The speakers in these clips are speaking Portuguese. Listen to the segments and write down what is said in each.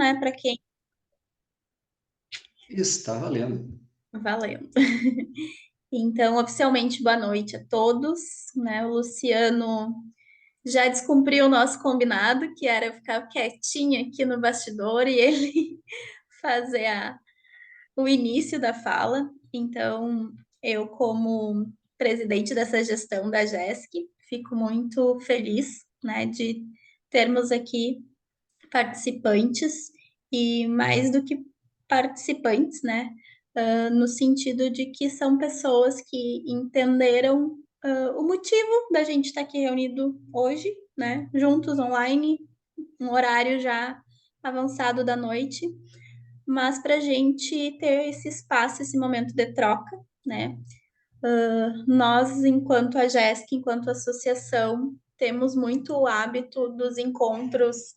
né, para quem Está valendo. valeu. Então, oficialmente, boa noite a todos, né? O Luciano já descumpriu o nosso combinado, que era eu ficar quietinha aqui no bastidor e ele fazer o início da fala. Então, eu, como presidente dessa gestão da GESC, fico muito feliz, né, de termos aqui participantes e mais do que participantes, né, no sentido de que são pessoas que entenderam o motivo da gente estar aqui reunido hoje, né, juntos online, um horário já avançado da noite, mas para a gente ter esse espaço, esse momento de troca, né? Nós, enquanto a GESC, enquanto associação, temos muito o hábito dos encontros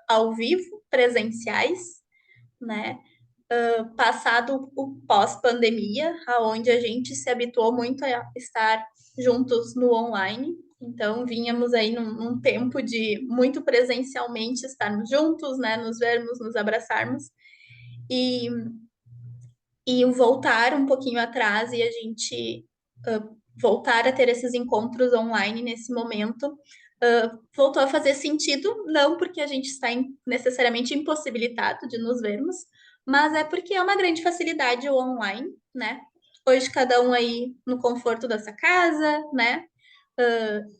ao vivo, presenciais, né? Passado o pós-pandemia, aonde a gente se habituou muito a estar juntos no online. Então, vínhamos aí num tempo de muito presencialmente estarmos juntos, né? Nos vermos, nos abraçarmos. E, e o voltar um pouquinho atrás e a gente voltar a ter esses encontros online nesse momento voltou a fazer sentido, não porque a gente está necessariamente impossibilitado de nos vermos, mas é porque é uma grande facilidade o online, né? Hoje cada um aí no conforto da sua casa, né?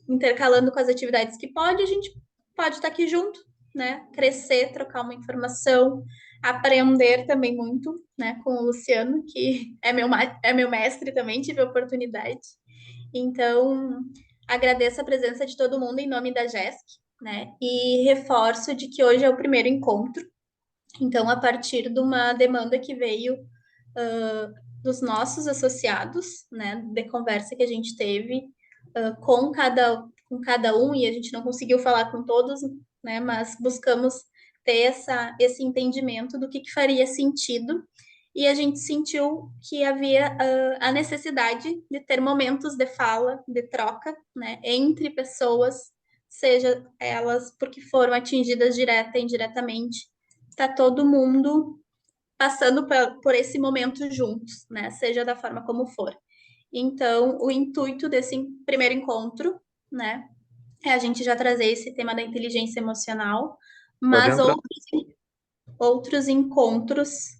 Intercalando com as atividades que pode, a gente pode estar aqui junto, né? Crescer, trocar uma informação, aprender também muito, né? Com o Luciano, que é meu mestre também, tive a oportunidade. Então, agradeço a presença de todo mundo em nome da GESC, né? E reforço de que hoje é o primeiro encontro. Então, a partir de uma demanda que veio dos nossos associados, né? De conversa que a gente teve com cada um, e a gente não conseguiu falar com todos, né? Mas buscamos ter esse entendimento do que faria sentido e a gente sentiu que havia a necessidade de ter momentos de fala, de troca, né, entre pessoas, seja elas porque foram atingidas direta e indiretamente, está todo mundo passando por esse momento juntos, né, seja da forma como for. Então, o intuito desse primeiro encontro, né, é a gente já trazer esse tema da inteligência emocional, Pode mas entrar. outros encontros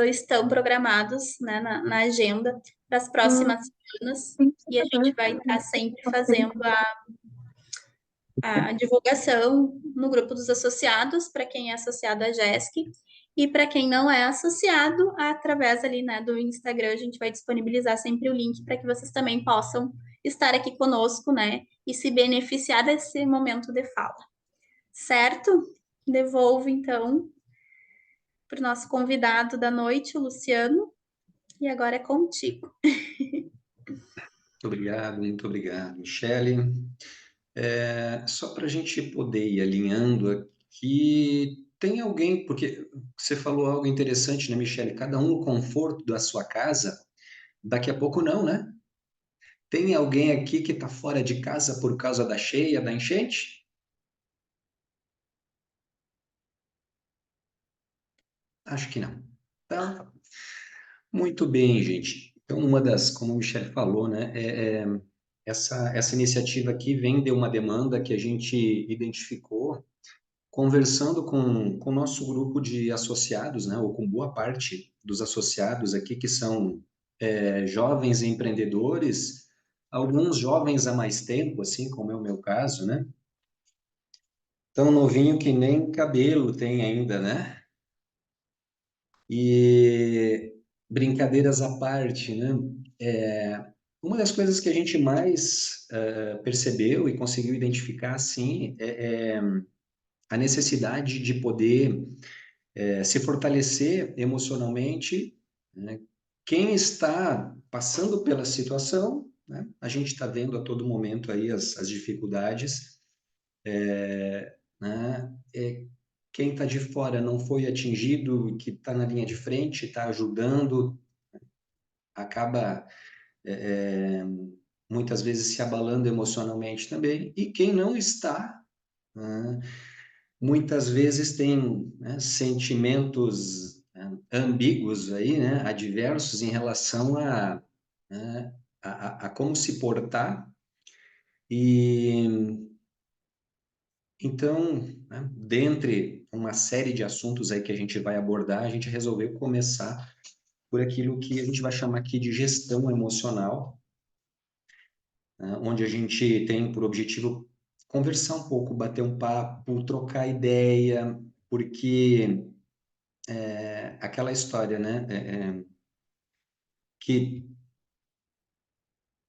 estão programados, né, na agenda para as próximas semanas e a gente vai estar sempre fazendo a divulgação no grupo dos associados para quem é associado à GESC e para quem não é associado, através ali, né, do Instagram, a gente vai disponibilizar sempre o link para que vocês também possam estar aqui conosco, né, e se beneficiar desse momento de fala. Certo? Devolvo então para o nosso convidado da noite, o Luciano, e agora é contigo. Muito obrigado, Michele. Só para a gente poder ir alinhando aqui, tem alguém, porque você falou algo interessante, né, Michele? Cada um no conforto da sua casa, daqui a pouco não, né? Tem alguém aqui que está fora de casa por causa da cheia, da enchente? Acho que não. Tá. Muito bem, gente. Então, como o Michele falou, né, essa iniciativa aqui vem de uma demanda que a gente identificou conversando com o nosso grupo de associados, né, ou com boa parte dos associados aqui, que são jovens empreendedores, alguns jovens há mais tempo, assim como é o meu caso, né? Tão novinho que nem cabelo tem ainda, né? E brincadeiras à parte, né? Uma das coisas que a gente mais percebeu e conseguiu identificar, assim, é a necessidade de poder se fortalecer emocionalmente, né? Quem está passando pela situação, né? A gente está vendo a todo momento aí as dificuldades, né? Quem está de fora não foi atingido, que está na linha de frente, está ajudando, acaba é, muitas vezes se abalando emocionalmente também. E quem não está, né? muitas vezes tem, né, sentimentos, né, ambíguos aí, né, adversos em relação né, a como se portar e então, né, dentre uma série de assuntos aí que a gente vai abordar, a gente resolveu começar por aquilo que a gente vai chamar aqui de gestão emocional, né, onde a gente tem por objetivo conversar um pouco, bater um papo, trocar ideia, porque aquela história, né, que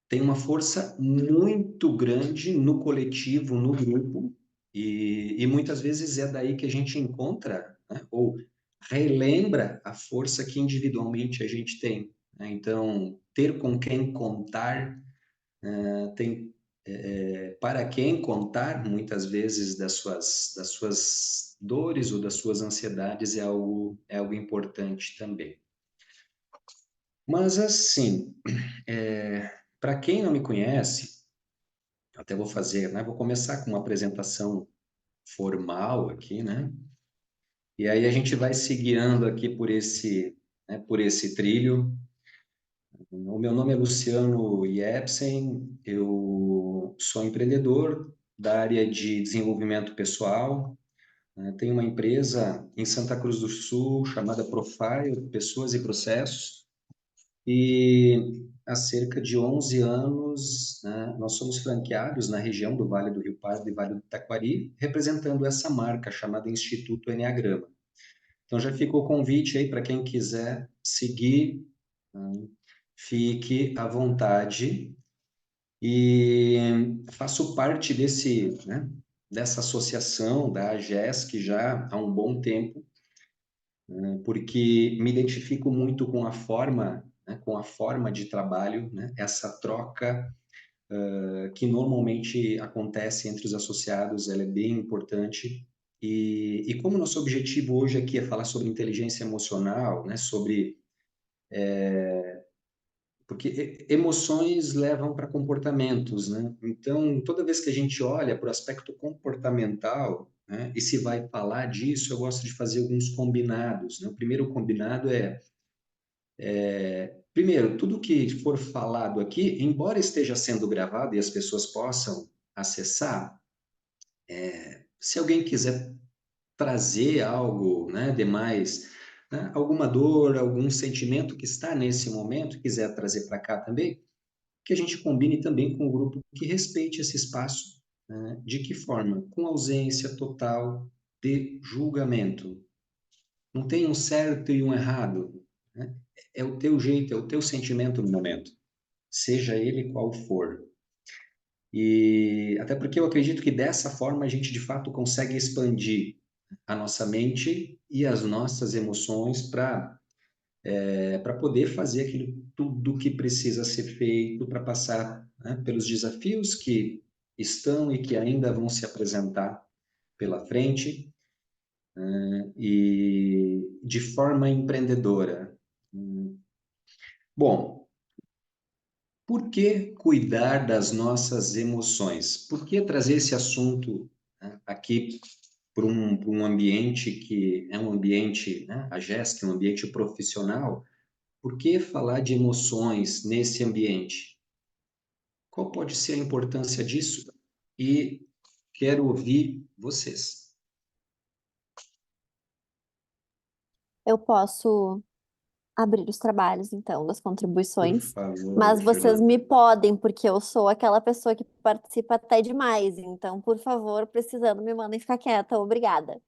tem uma força muito grande no coletivo, no grupo, e muitas vezes é daí que a gente encontra, né, ou relembra a força que individualmente a gente tem, né? Então, ter com quem contar, tem para quem contar, muitas vezes, das suas dores ou das suas ansiedades é algo importante também. Mas, assim, para quem não me conhece, até vou fazer, né? Vou começar com uma apresentação formal aqui, né? E aí a gente vai se guiando aqui né, por esse trilho. O meu nome é Luciano Jepsen, eu sou empreendedor da área de desenvolvimento pessoal, né? Tenho uma empresa em Santa Cruz do Sul chamada Profile, Pessoas e Processos, e há cerca de 11 anos, né, nós somos franqueados na região do Vale do Rio Pardo e Vale do Taquari, representando essa marca chamada Instituto Enneagrama. Então já fica o convite aí para quem quiser seguir, né, fique à vontade e faço parte né, dessa associação da AGESC já há um bom tempo, né, porque me identifico muito com a forma, né, com a forma de trabalho, né, essa troca que normalmente acontece entre os associados, ela é bem importante. E como nosso objetivo hoje aqui é falar sobre inteligência emocional, né, sobre porque emoções levam para comportamentos, né? Então, toda vez que a gente olha para o aspecto comportamental, né, e se vai falar disso, eu gosto de fazer alguns combinados, né? O primeiro combinado primeiro, tudo que for falado aqui, embora esteja sendo gravado e as pessoas possam acessar, se alguém quiser trazer algo, né, demais, né, alguma dor, algum sentimento que está nesse momento, quiser trazer para cá também, que a gente combine também com o grupo que respeite esse espaço, né? De que forma? Com ausência total de julgamento. Não tem um certo e um errado, né? É o teu jeito, é o teu sentimento no momento, seja ele qual for. E até porque eu acredito que dessa forma a gente de fato consegue expandir a nossa mente e as nossas emoções para poder fazer aquilo tudo que precisa ser feito para passar, né, pelos desafios que estão e que ainda vão se apresentar pela frente, e de forma empreendedora. Bom, por que cuidar das nossas emoções? Por que trazer esse assunto, né, aqui para um ambiente que é um ambiente, né, a GESC, um ambiente profissional? Por que falar de emoções nesse ambiente? Qual pode ser a importância disso? E quero ouvir vocês. Eu posso abrir os trabalhos, então, das Por contribuições, favor, mas vocês Fernanda. me podem, porque eu sou aquela pessoa que participa até demais. Então, por favor, precisando, me mandem ficar quieta. Obrigada.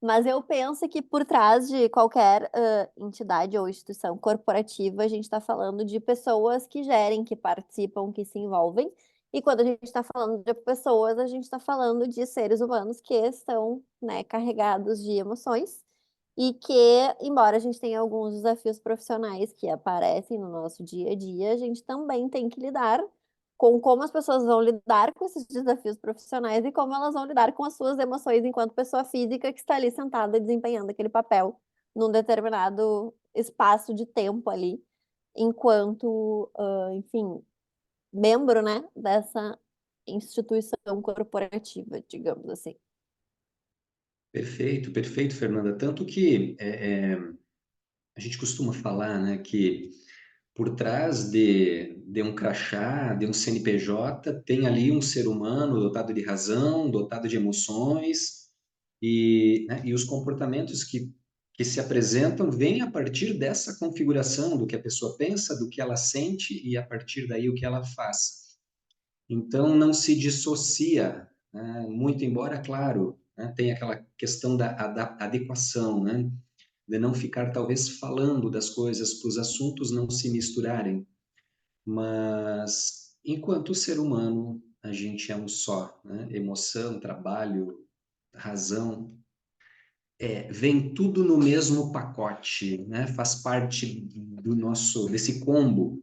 Mas eu penso que por trás de qualquer entidade ou instituição corporativa, a gente está falando de pessoas que gerem, que participam, que se envolvem. E quando a gente está falando de pessoas, a gente está falando de seres humanos que estão, né, carregados de emoções e que, embora a gente tenha alguns desafios profissionais que aparecem no nosso dia a dia, a gente também tem que lidar com como as pessoas vão lidar com esses desafios profissionais e como elas vão lidar com as suas emoções enquanto pessoa física que está ali sentada desempenhando aquele papel num determinado espaço de tempo ali, enquanto, enfim, membro, né, dessa instituição corporativa, digamos assim. Perfeito, perfeito, Fernanda. Tanto que a gente costuma falar, né, que por trás de um crachá, de um CNPJ, tem ali um ser humano dotado de razão, dotado de emoções, né, e os comportamentos que se apresentam vêm a partir dessa configuração do que a pessoa pensa, do que ela sente e a partir daí o que ela faz. Então, não se dissocia, né, muito embora, claro, né, tem aquela questão da adequação, né, de não ficar talvez falando das coisas para os assuntos não se misturarem, mas enquanto ser humano, a gente é um só, né? Emoção, trabalho, razão, vem tudo no mesmo pacote, né? Faz parte do nosso, desse combo.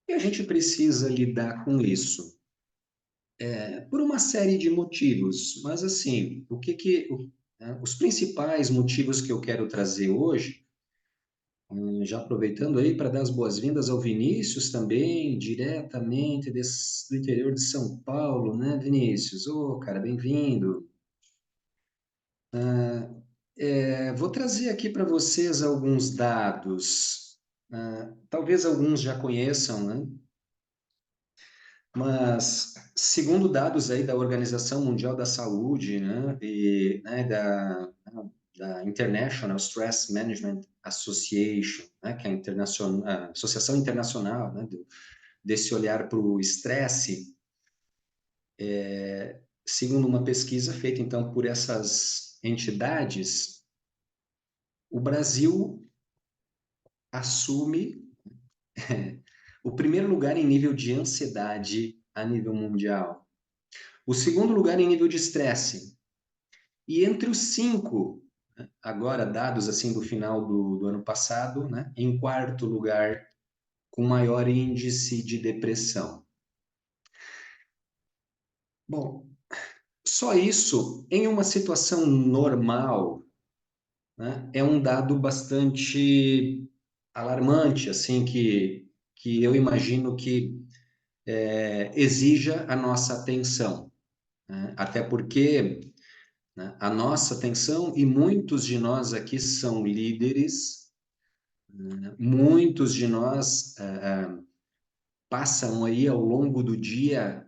E a gente precisa lidar com isso, por uma série de motivos. Mas assim, né, os principais motivos que eu quero trazer hoje, já aproveitando aí para dar as boas-vindas ao Vinícius também, diretamente do interior de São Paulo, né, Vinícius? Ô, cara, bem-vindo. Vou trazer aqui para vocês alguns dados. Talvez alguns já conheçam, né? Mas, segundo dados aí da Organização Mundial da Saúde, né, e né, da International Stress Management Association, né, que é a Associação Internacional, né, desse olhar para o estresse, segundo uma pesquisa feita então por essas entidades, o Brasil assume o primeiro lugar em nível de ansiedade a nível mundial, o segundo lugar em nível de estresse, e entre os cinco, agora dados assim do final do ano passado, né, em quarto lugar com maior índice de depressão. Bom, só isso, em uma situação normal, né, é um dado bastante alarmante, assim, que eu imagino que exija a nossa atenção, né? Até porque, né, a nossa atenção, e muitos de nós aqui são líderes, né, muitos de nós passam aí ao longo do dia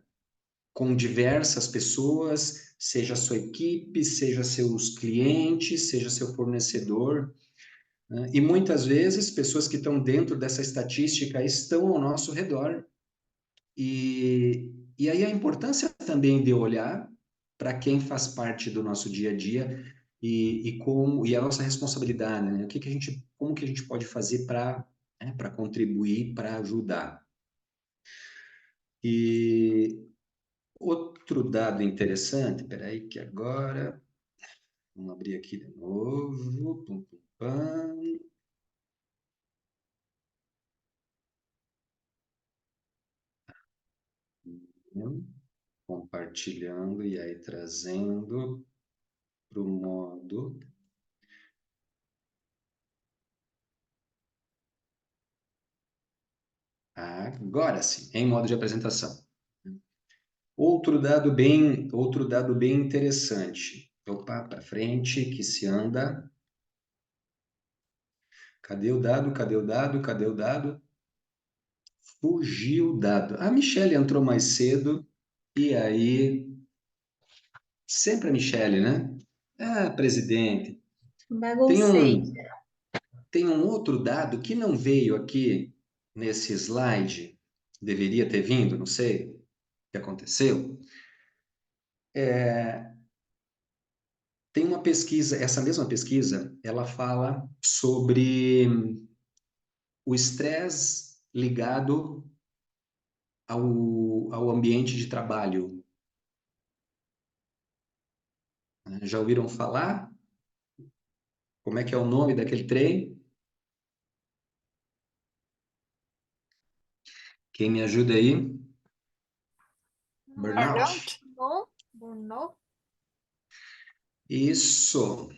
com diversas pessoas, seja a sua equipe, seja seus clientes, seja seu fornecedor, né? E muitas vezes pessoas que estão dentro dessa estatística estão ao nosso redor. E aí a importância também de olhar para quem faz parte do nosso dia a dia e a nossa responsabilidade, né? Como que a gente pode fazer para, né, para contribuir, para ajudar. E outro dado interessante, peraí que agora, vamos abrir aqui de novo, pum, pum, pam. Compartilhando e aí trazendo para o modo. Agora sim, em modo de apresentação. Outro dado bem interessante. Opa, para frente, que se anda. Cadê o dado? Cadê o dado? Cadê o dado? Fugiu o dado. A Michelle entrou mais cedo e aí sempre a Michelle, né? Presidente. Tem Baguncei. um, tem um outro dado que não veio aqui nesse slide, deveria ter vindo, não sei o que aconteceu. Tem uma pesquisa, essa mesma pesquisa, ela fala sobre o estresse ligado ao ambiente de trabalho. Já ouviram falar? Como é que é o nome daquele trem? Quem me ajuda aí? Burnout. Burnout? Bom, burnout. Isso.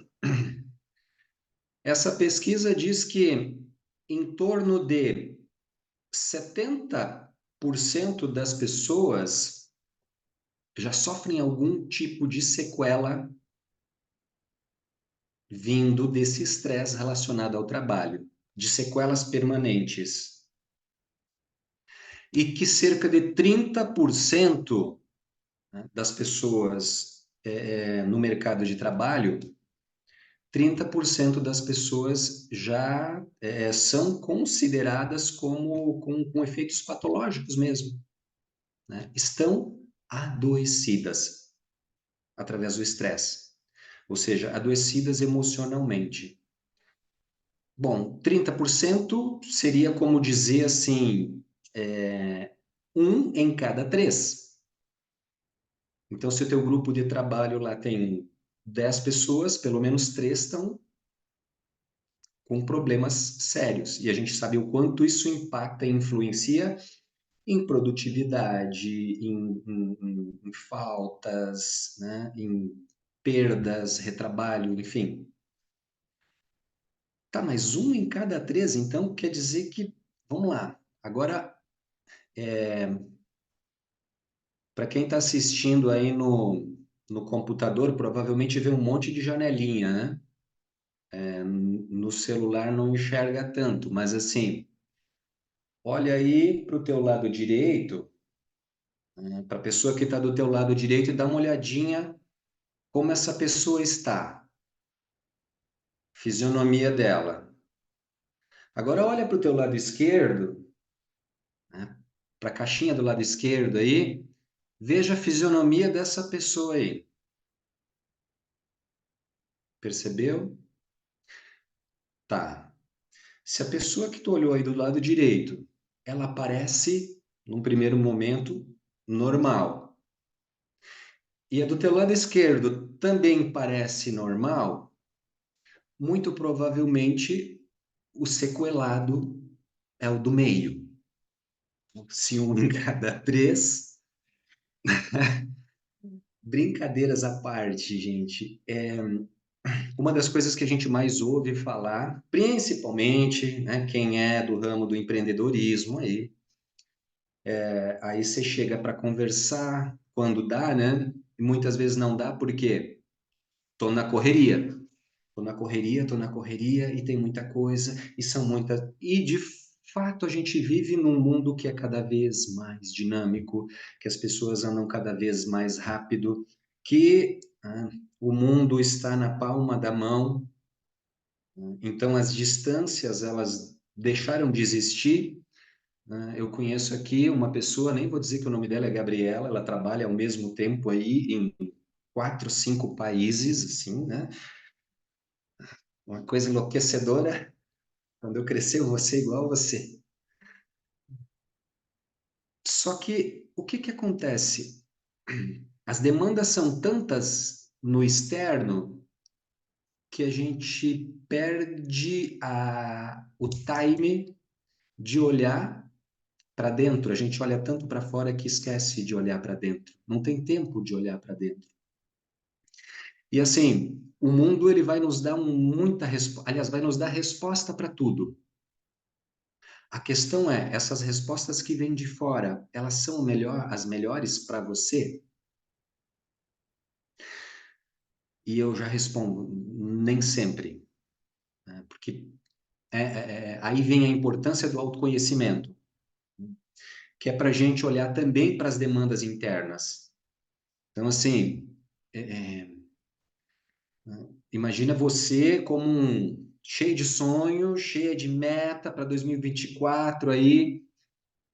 Essa pesquisa diz que em torno de 70% das pessoas já sofrem algum tipo de sequela vindo desse estresse relacionado ao trabalho, de sequelas permanentes. E que cerca de 30%, né, das pessoas no mercado de trabalho, 30% das pessoas já são consideradas como com efeitos patológicos mesmo, né? Estão adoecidas através do estresse, ou seja, adoecidas emocionalmente. Bom, 30% seria como dizer assim, um em cada três. Então, se o teu grupo de trabalho lá tem 10 pessoas, pelo menos 3 estão com problemas sérios. E a gente sabe o quanto isso impacta e influencia em produtividade, em faltas, né? Em perdas, retrabalho, enfim. Tá, mas um em cada três, então, quer dizer que, vamos lá, agora, para quem está assistindo aí no computador, provavelmente vê um monte de janelinha, né? No celular não enxerga tanto, mas assim, olha aí para o teu lado direito, para a pessoa que está do teu lado direito e dá uma olhadinha como essa pessoa está, fisionomia dela. Agora olha para o teu lado esquerdo, né, para a caixinha do lado esquerdo aí, veja a fisionomia dessa pessoa aí. Percebeu? Tá. Se a pessoa que tu olhou aí do lado direito, ela parece, num primeiro momento, normal. E a do teu lado esquerdo também parece normal, muito provavelmente o sequelado é o do meio. Se um em cada três. Brincadeiras à parte, gente, uma das coisas que a gente mais ouve falar, principalmente, né, quem é do ramo do empreendedorismo aí você chega para conversar quando dá, né? E muitas vezes não dá porque tô na correria. Tô na correria e tem muita coisa e são muitas e de fato a gente vive num mundo que é cada vez mais dinâmico, que as pessoas andam cada vez mais rápido, que o mundo está na palma da mão. Então as distâncias elas deixaram de existir, né? Eu conheço aqui uma pessoa, nem vou dizer que o nome dela é Gabriela, ela trabalha ao mesmo tempo aí em 4, 5 países, assim, né? Uma coisa enlouquecedora. Quando eu crescer, eu vou ser igual a você. Só que o que que acontece? As demandas são tantas no externo que a gente perde o time de olhar para dentro. A gente olha tanto para fora que esquece de olhar para dentro. Não tem tempo de olhar para dentro. E assim, o mundo ele vai nos dar muita resposta, aliás, vai nos dar resposta para tudo. A questão é, essas respostas que vêm de fora, elas são as melhores para você? E eu já respondo, nem sempre, né? Porque aí vem a importância do autoconhecimento, que é para a gente olhar também para as demandas internas. Então, assim, é, é, imagina você como cheio de sonho, cheia de meta para 2024 aí,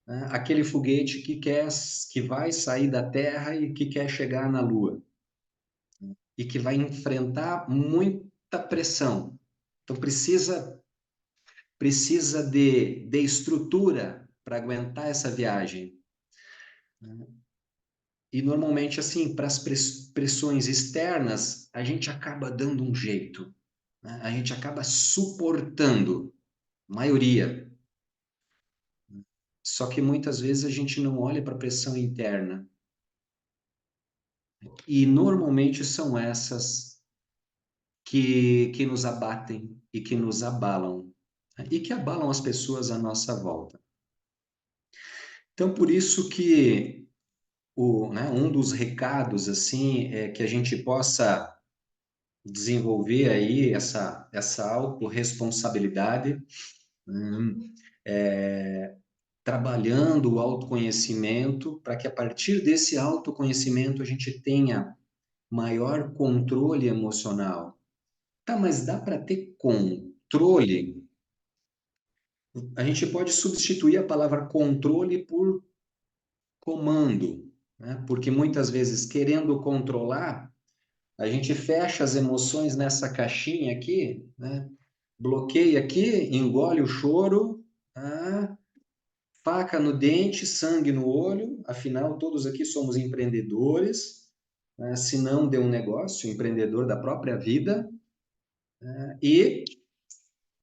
né? Aquele foguete que vai sair da Terra e que quer chegar na Lua e que vai enfrentar muita pressão. Então precisa de estrutura para aguentar essa viagem. E normalmente assim, para as pressões externas, a gente acaba dando um jeito, né? A gente acaba suportando, a maioria. Só que muitas vezes a gente não olha para a pressão interna. E normalmente são essas que nos abatem e que nos abalam, né? E que abalam as pessoas à nossa volta. Então, por isso que um dos recados assim é que a gente possa desenvolver aí essa autorresponsabilidade, trabalhando o autoconhecimento, para que a partir desse autoconhecimento a gente tenha maior controle emocional. Tá, mas dá para ter controle? A gente pode substituir a palavra controle por comando, né? Porque muitas vezes, querendo controlar, a gente fecha as emoções nessa caixinha aqui, né? Bloqueia aqui, engole o choro, tá? Faca no dente, sangue no olho, afinal, todos aqui somos empreendedores, né? Se não deu um negócio, empreendedor da própria vida, né? E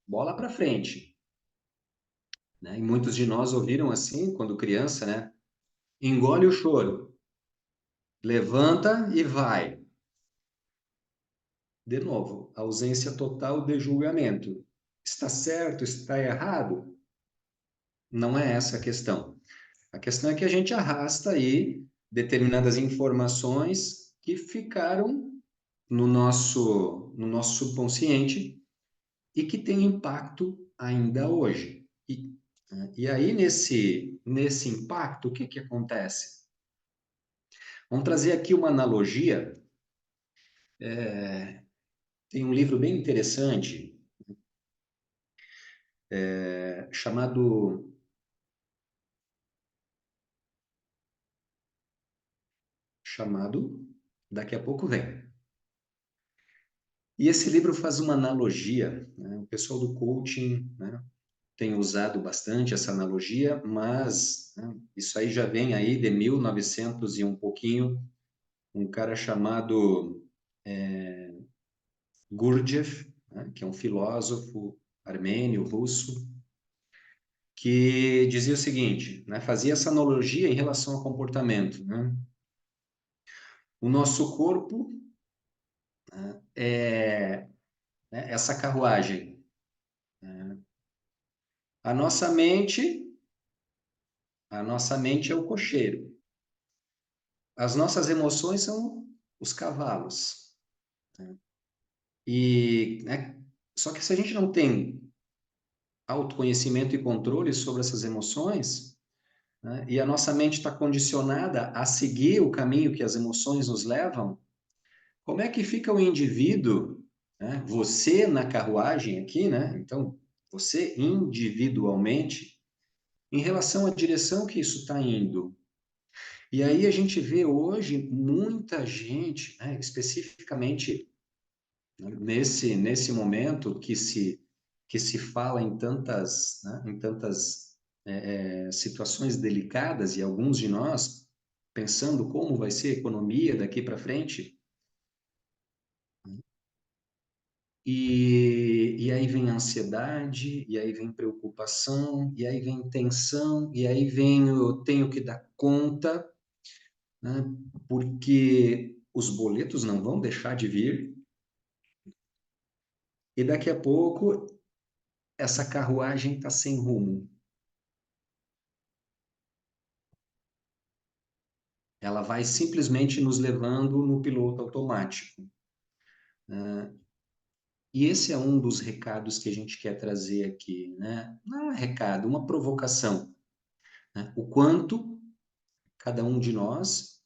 bola para frente, né? E muitos de nós ouviram assim, quando criança, né? Engole o choro, levanta e vai. De novo, ausência total de julgamento. Está certo? Está errado? Não é essa a questão. A questão é que a gente arrasta aí determinadas informações que ficaram no nosso subconsciente e que têm impacto ainda hoje. E aí, nesse impacto, o que que acontece? Vamos trazer aqui uma analogia. Tem um livro bem interessante, chamado Daqui a Pouco Vem. E esse livro faz uma analogia, né? O pessoal do coaching, né, tem usado bastante essa analogia, mas, né, isso aí já vem aí de 1900 e um pouquinho, um cara chamado Gurdjieff, né, que é um filósofo armênio, russo, que dizia o seguinte, né, fazia essa analogia em relação ao comportamento, né? O nosso corpo, né, né, essa carruagem. A nossa mente, a nossa mente é o cocheiro. As nossas emoções são os cavalos. E, né, só que se a gente não tem autoconhecimento e controle sobre essas emoções, né, e a nossa mente está condicionada a seguir o caminho que as emoções nos levam, como é que fica o indivíduo, né, você na carruagem aqui, né? Então, você individualmente, em relação à direção que isso está indo? E aí a gente vê hoje muita gente, né, especificamente, né, nesse momento que se fala em tantas, né, situações delicadas e alguns de nós pensando como vai ser a economia daqui para frente. E aí vem ansiedade, e aí vem preocupação, e aí vem tensão, e aí vem eu tenho que dar conta, né? Porque os boletos não vão deixar de vir, e daqui a pouco essa carruagem está sem rumo. Ela vai simplesmente nos levando no piloto automático, né? E esse é um dos recados que a gente quer trazer aqui, né? Não é um recado, uma provocação, né? O quanto cada um de nós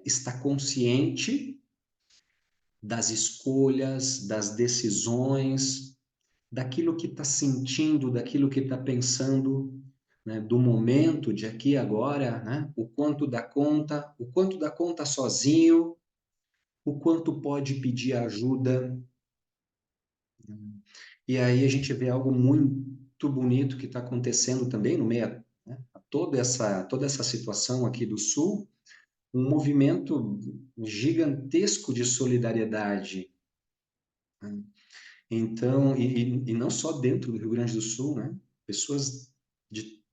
está consciente das escolhas, das decisões, daquilo que está sentindo, daquilo que está pensando, né, do momento de aqui e agora, né, o quanto dá conta sozinho, o quanto pode pedir ajuda. E aí a gente vê algo muito bonito que está acontecendo também no meio, né, a toda essa situação aqui do Sul, um movimento gigantesco de solidariedade, né? Então, e não só dentro do Rio Grande do Sul, né? Pessoas de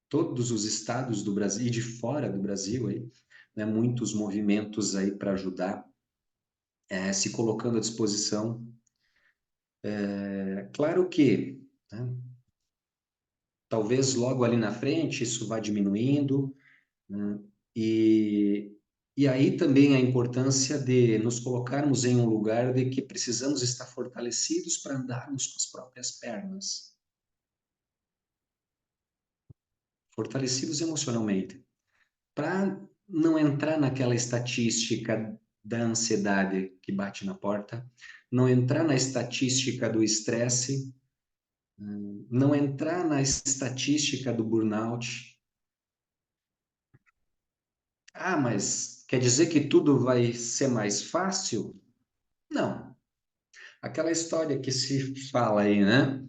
todos os estados do Brasil e de fora do Brasil aí, né? Muitos movimentos aí para ajudar, se colocando à disposição. Claro que, né, talvez logo ali na frente isso vá diminuindo, né? E E aí também a importância de nos colocarmos em um lugar de que precisamos estar fortalecidos para andarmos com as próprias pernas, fortalecidos emocionalmente, para não entrar naquela estatística da ansiedade que bate na porta, não entrar na estatística do estresse, não entrar na estatística do burnout. Ah, mas quer dizer que tudo vai ser mais fácil? Não. Aquela história que se fala aí, né?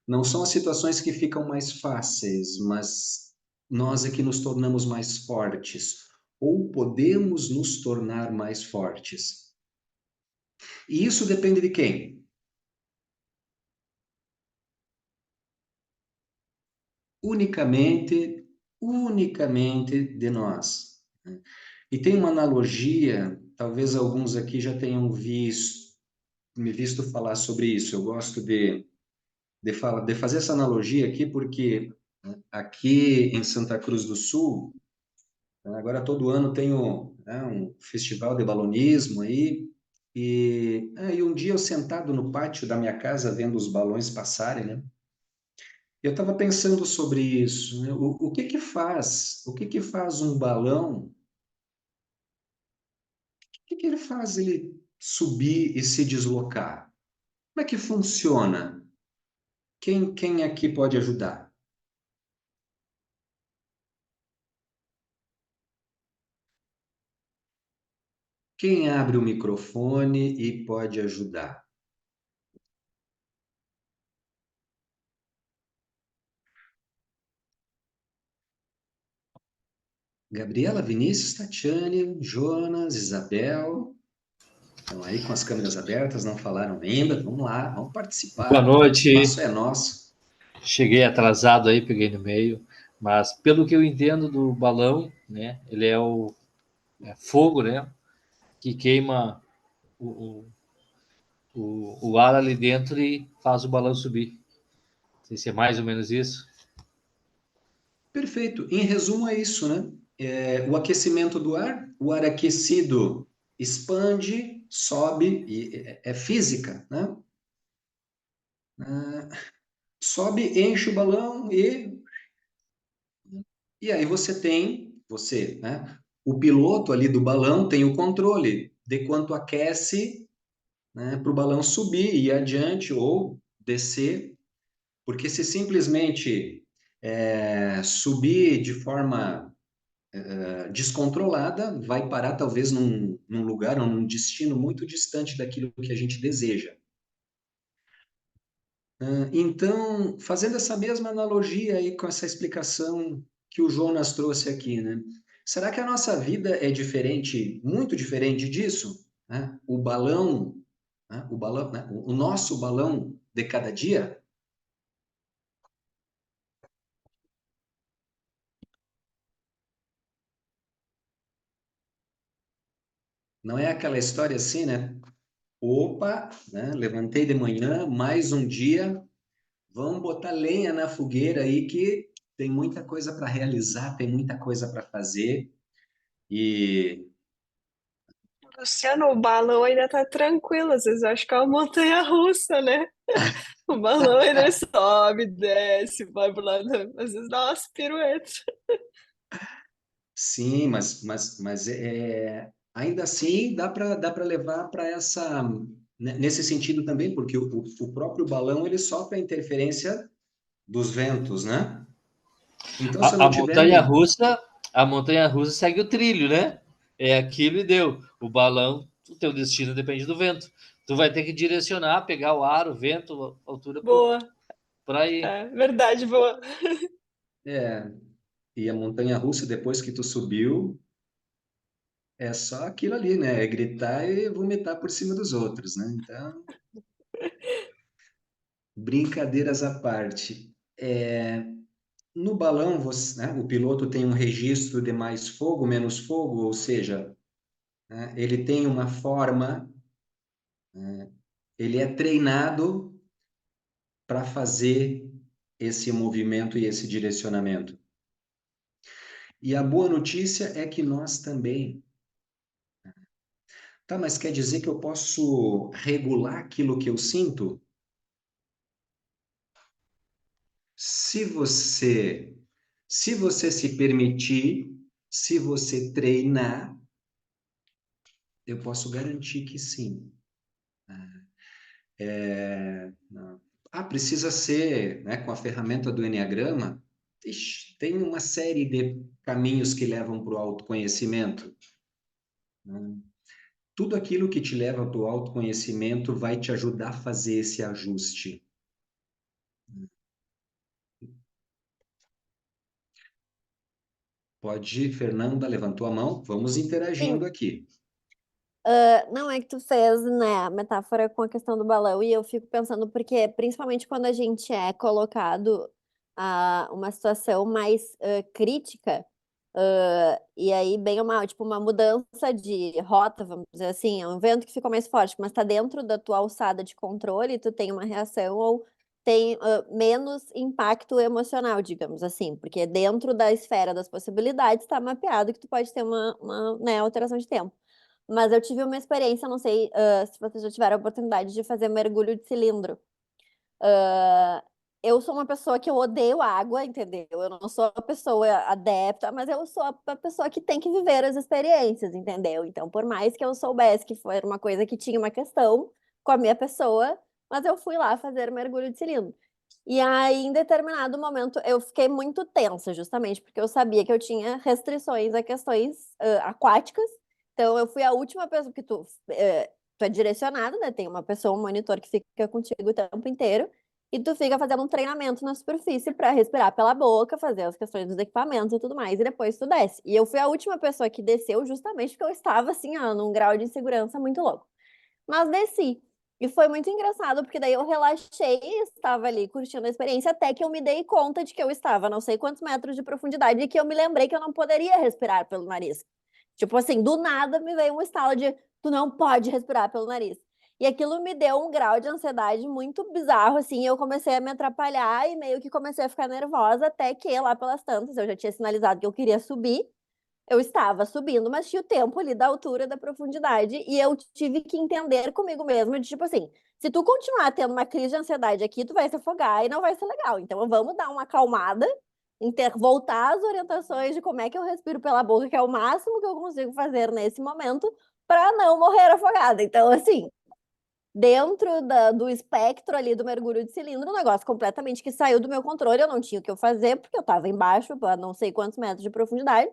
Não são as situações que ficam mais fáceis, mas nós é que nos tornamos mais fortes, ou podemos nos tornar mais fortes. E isso depende de quem? Unicamente, unicamente de nós. E tem uma analogia, talvez alguns aqui já tenham me visto falar sobre isso. Eu gosto de fazer essa analogia aqui, porque aqui em Santa Cruz do Sul, agora todo ano tem um festival de balonismo aí, e um dia eu sentado no pátio da minha casa vendo os balões passarem, né? Eu estava pensando sobre isso, né? O que que faz um balão? O que que ele faz ele subir e se deslocar? Como é que funciona? Quem aqui pode ajudar? Quem abre o microfone e pode ajudar? Gabriela, Vinícius, Tatiane, Jonas, Isabel, estão aí com as câmeras abertas, não falaram ainda. Vamos lá, vamos Boa participar. O espaço noite. é nosso. Cheguei atrasado aí, peguei no meio, mas pelo que eu entendo do balão, né, ele é o fogo, né, que queima o, o ar ali dentro e faz o balão subir. Não sei se é mais ou menos isso. Perfeito. Em resumo, é isso, né? O aquecimento do ar, o ar aquecido expande, sobe, e é física, né? Ah, sobe, enche o balão e aí né? O piloto ali do balão tem o controle de quanto aquece, né, para o balão subir e ir adiante ou descer, porque se simplesmente subir de forma descontrolada, vai parar talvez num lugar ou num destino muito distante daquilo que a gente deseja. Então, fazendo essa mesma analogia aí com essa explicação que o Jonas trouxe aqui, né? Será que a nossa vida é diferente, muito diferente disso? Né? O balão, né? O nosso balão de cada dia? Não é aquela história assim, né? Opa, né? Levantei de manhã, mais um dia, vamos botar lenha na fogueira aí que tem muita coisa para realizar, tem muita coisa para fazer. E Luciano, o balão ainda tá tranquilo, às vezes eu acho que é uma montanha russa, né? O balão ele sobe, desce, vai pro lado, às vezes dá umas piruetas. sim, mas ainda assim dá para levar para nesse sentido também, porque o próprio balão ele sofre a interferência dos ventos, né? Então, se eu A, não a tiver montanha um, russa, a montanha russa segue o trilho, né? É aquilo e deu. O balão, o teu destino depende do vento. Tu vai ter que direcionar, pegar o ar, o vento, a altura Boa, para ir. é verdade, boa. é, e a montanha russa depois que tu subiu é só aquilo ali, né? É gritar e vomitar por cima dos outros, né? Então, brincadeiras à parte. No balão, né, o piloto tem um registro de mais fogo, menos fogo, ou seja, né, ele tem uma forma, ele é treinado para fazer esse movimento e esse direcionamento. E a boa notícia é que nós também. Tá, mas quer dizer que eu posso regular aquilo que eu sinto? Se você, se você se permitir, se você treinar, eu posso garantir que sim. Não. Ah, precisa ser, né, com a ferramenta do Enneagrama? Ixi, tem uma série de caminhos que levam para o autoconhecimento, né? Tudo aquilo que te leva para o autoconhecimento vai te ajudar a fazer esse ajuste. Pode, Fernanda, levantou a mão, vamos Sim, interagindo aqui. não é que tu fez, né, a metáfora com a questão do balão, e eu fico pensando, porque principalmente quando a gente é colocado a uma situação mais crítica, e aí, bem ou mal, tipo uma mudança de rota, vamos dizer assim, é um vento que ficou mais forte, mas tá dentro da tua alçada de controle, tu tem uma reação ou tem menos impacto emocional, digamos assim, porque dentro da esfera das possibilidades está mapeado que tu pode ter uma, né, alteração de tempo. Mas eu tive uma experiência, não sei, se vocês já tiveram a oportunidade de fazer mergulho de cilindro. Ah, eu sou uma pessoa que eu odeio água, entendeu? Eu não sou uma pessoa adepta, mas eu sou a pessoa que tem que viver as experiências, entendeu? Então, por mais que eu soubesse que foi uma coisa que tinha uma questão com a minha pessoa, mas eu fui lá fazer mergulho de cilindro. E aí, em determinado momento, eu fiquei muito tensa, justamente porque eu sabia que eu tinha restrições a questões aquáticas. Então, eu fui a última pessoa que tu é direcionado, né? Tem uma pessoa, um monitor que fica contigo o tempo inteiro. E tu fica fazendo um treinamento na superfície para respirar pela boca, fazer as questões dos equipamentos e tudo mais, e depois tu desce. E eu fui a última pessoa que desceu justamente porque eu estava, assim, ó, num grau de insegurança muito louco. Mas desci. E foi muito engraçado, porque daí eu relaxei, estava ali curtindo a experiência, até que eu me dei conta de que eu estava a não sei quantos metros de profundidade e que eu me lembrei que eu não poderia respirar pelo nariz. Tipo assim, do nada me veio um estalo de tu não pode respirar pelo nariz. E aquilo me deu um grau de ansiedade muito bizarro, assim, eu comecei a me atrapalhar e meio que comecei a ficar nervosa, até que lá pelas tantas eu já tinha sinalizado que eu queria subir, eu estava subindo, mas tinha o tempo ali da altura, da profundidade, e eu tive que entender comigo mesma, de tipo assim, se tu continuar tendo uma crise de ansiedade aqui, tu vai se afogar e não vai ser legal. Então vamos dar uma acalmada, voltar às orientações de como é que eu respiro pela boca, que é o máximo que eu consigo fazer nesse momento, para não morrer afogada. Então, assim, dentro do espectro ali do mergulho de cilindro, um negócio completamente que saiu do meu controle, eu não tinha o que eu fazer, porque eu estava embaixo, a não sei quantos metros de profundidade.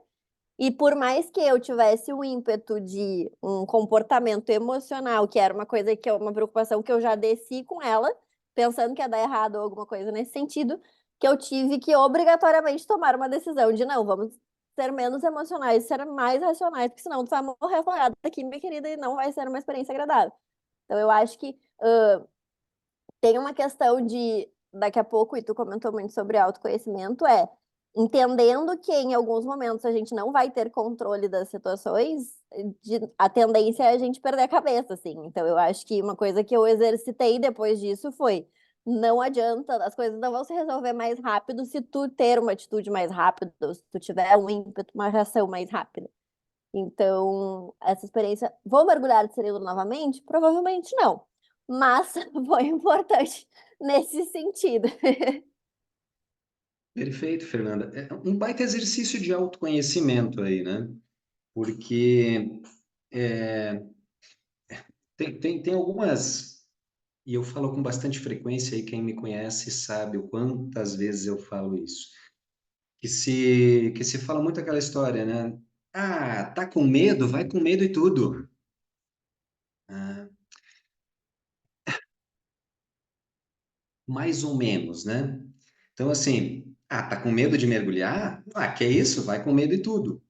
E por mais que eu tivesse o ímpeto de um comportamento emocional, que era uma coisa que uma preocupação que eu já desci com ela, pensando que ia dar errado ou alguma coisa nesse sentido, que eu tive que obrigatoriamente tomar uma decisão de não, vamos ser menos emocionais, ser mais racionais, porque senão tu vai morrer afogada aqui, minha querida, e não vai ser uma experiência agradável. Então eu acho que tem uma questão de, daqui a pouco, e tu comentou muito sobre autoconhecimento, entendendo que em alguns momentos a gente não vai ter controle das situações, a tendência é a gente perder a cabeça, assim. Então, eu acho que uma coisa que eu exercitei depois disso foi, não adianta, as coisas não vão se resolver mais rápido se tu ter uma atitude mais rápida, ou se tu tiver um ímpeto, uma reação mais rápida. Então, essa experiência, vou mergulhar de cerebro novamente? Provavelmente não. Mas foi importante nesse sentido. Perfeito, Fernanda. É um baita exercício de autoconhecimento aí, né? Porque é, tem algumas, e eu falo com bastante frequência, e quem me conhece sabe o quantas vezes eu falo isso, que se fala muito aquela história, né? Ah, tá com medo? Vai com medo e tudo. Ah, mais ou menos, né? Então, assim, tá com medo de mergulhar? Ah, que é isso? Vai com medo e tudo.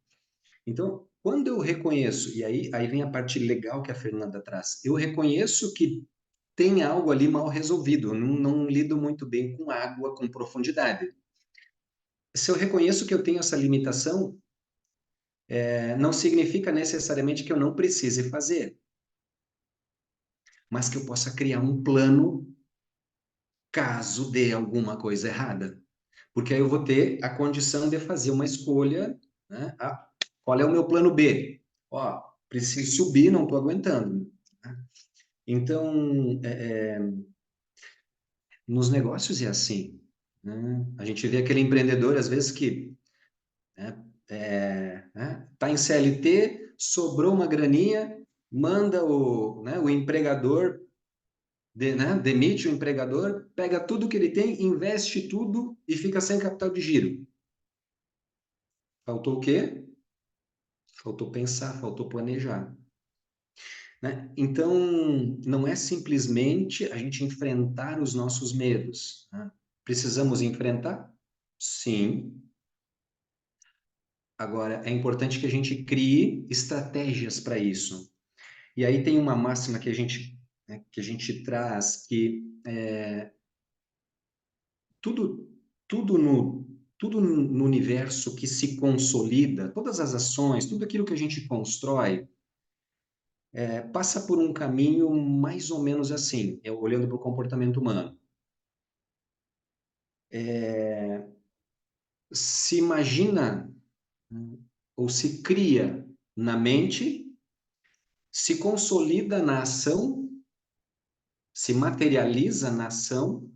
Então, quando eu reconheço, e aí vem a parte legal que a Fernanda traz, eu reconheço que tem algo ali mal resolvido, eu não lido muito bem com água, com profundidade. Se eu reconheço que eu tenho essa limitação, não significa necessariamente que eu não precise fazer, mas que eu possa criar um plano caso dê alguma coisa errada. Porque aí eu vou ter a condição de fazer uma escolha, né? Qual é o meu plano B? Ó, preciso subir, não estou aguentando. Né? Então, nos negócios é assim. Né? A gente vê aquele empreendedor, às vezes, que né, tá em CLT, sobrou uma graninha, manda o empregador, demite o empregador, pega tudo que ele tem, investe tudo e fica sem capital de giro. Faltou o quê? Faltou pensar, faltou planejar. Né? Então, não é simplesmente a gente enfrentar os nossos medos. Né? Precisamos enfrentar? Sim. Agora, é importante que a gente crie estratégias para isso. E aí tem uma máxima que a gente traz que tudo, tudo no universo que se consolida, todas as ações, tudo aquilo que a gente constrói, passa por um caminho mais ou menos assim, olhando para o comportamento humano. Se imagina ou se cria na mente, se consolida na ação, se materializa na ação,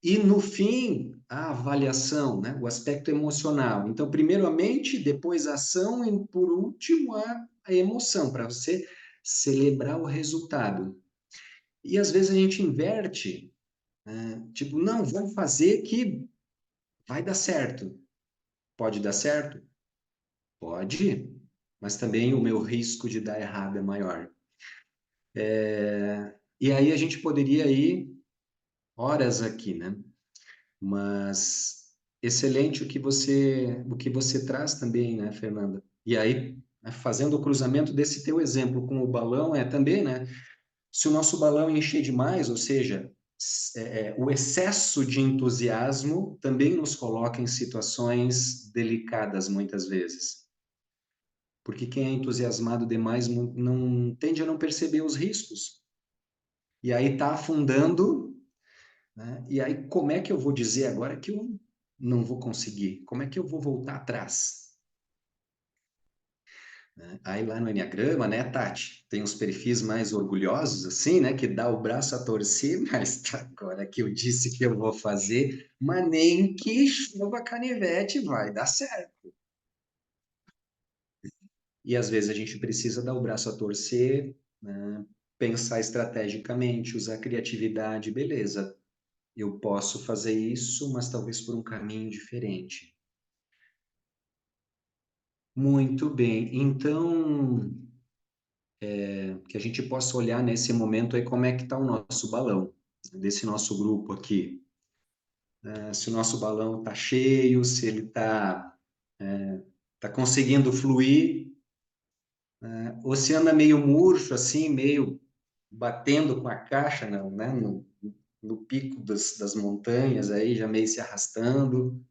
e no fim, a avaliação, né? O aspecto emocional. Então, primeiro a mente, depois a ação e, por último, a emoção, para você celebrar o resultado. E às vezes a gente inverte, tipo, não, vamos fazer que vai dar certo. Pode dar certo? Pode, mas também o meu risco de dar errado é maior. E aí a gente poderia ir horas aqui, né? Mas excelente o que você traz também, né, Fernanda? E aí, né, fazendo o cruzamento desse teu exemplo com o balão, também, né? Se o nosso balão encher demais, ou seja, o excesso de entusiasmo também nos coloca em situações delicadas muitas vezes. Porque quem é entusiasmado demais não tende a não perceber os riscos. E aí está afundando, né? E aí como é que eu vou dizer agora que eu não vou conseguir? Como é que eu vou voltar atrás? Né? Aí lá no Enneagrama, né, Tati, tem uns perfis mais orgulhosos, assim, né, que dá o braço a torcer, mas agora que eu disse que eu vou fazer, mas nem que chova canivete vai dar certo. E às vezes a gente precisa dar o braço a torcer, né, pensar estrategicamente, usar criatividade, beleza. Eu posso fazer isso, mas talvez por um caminho diferente. Muito bem. Então, que a gente possa olhar nesse momento aí como é que está o nosso balão, desse nosso grupo aqui. Se o nosso balão está cheio, se ele tá conseguindo fluir, ou se anda meio murcho, assim, meio batendo com a caixa, né, no pico das montanhas aí, já meio se arrastando.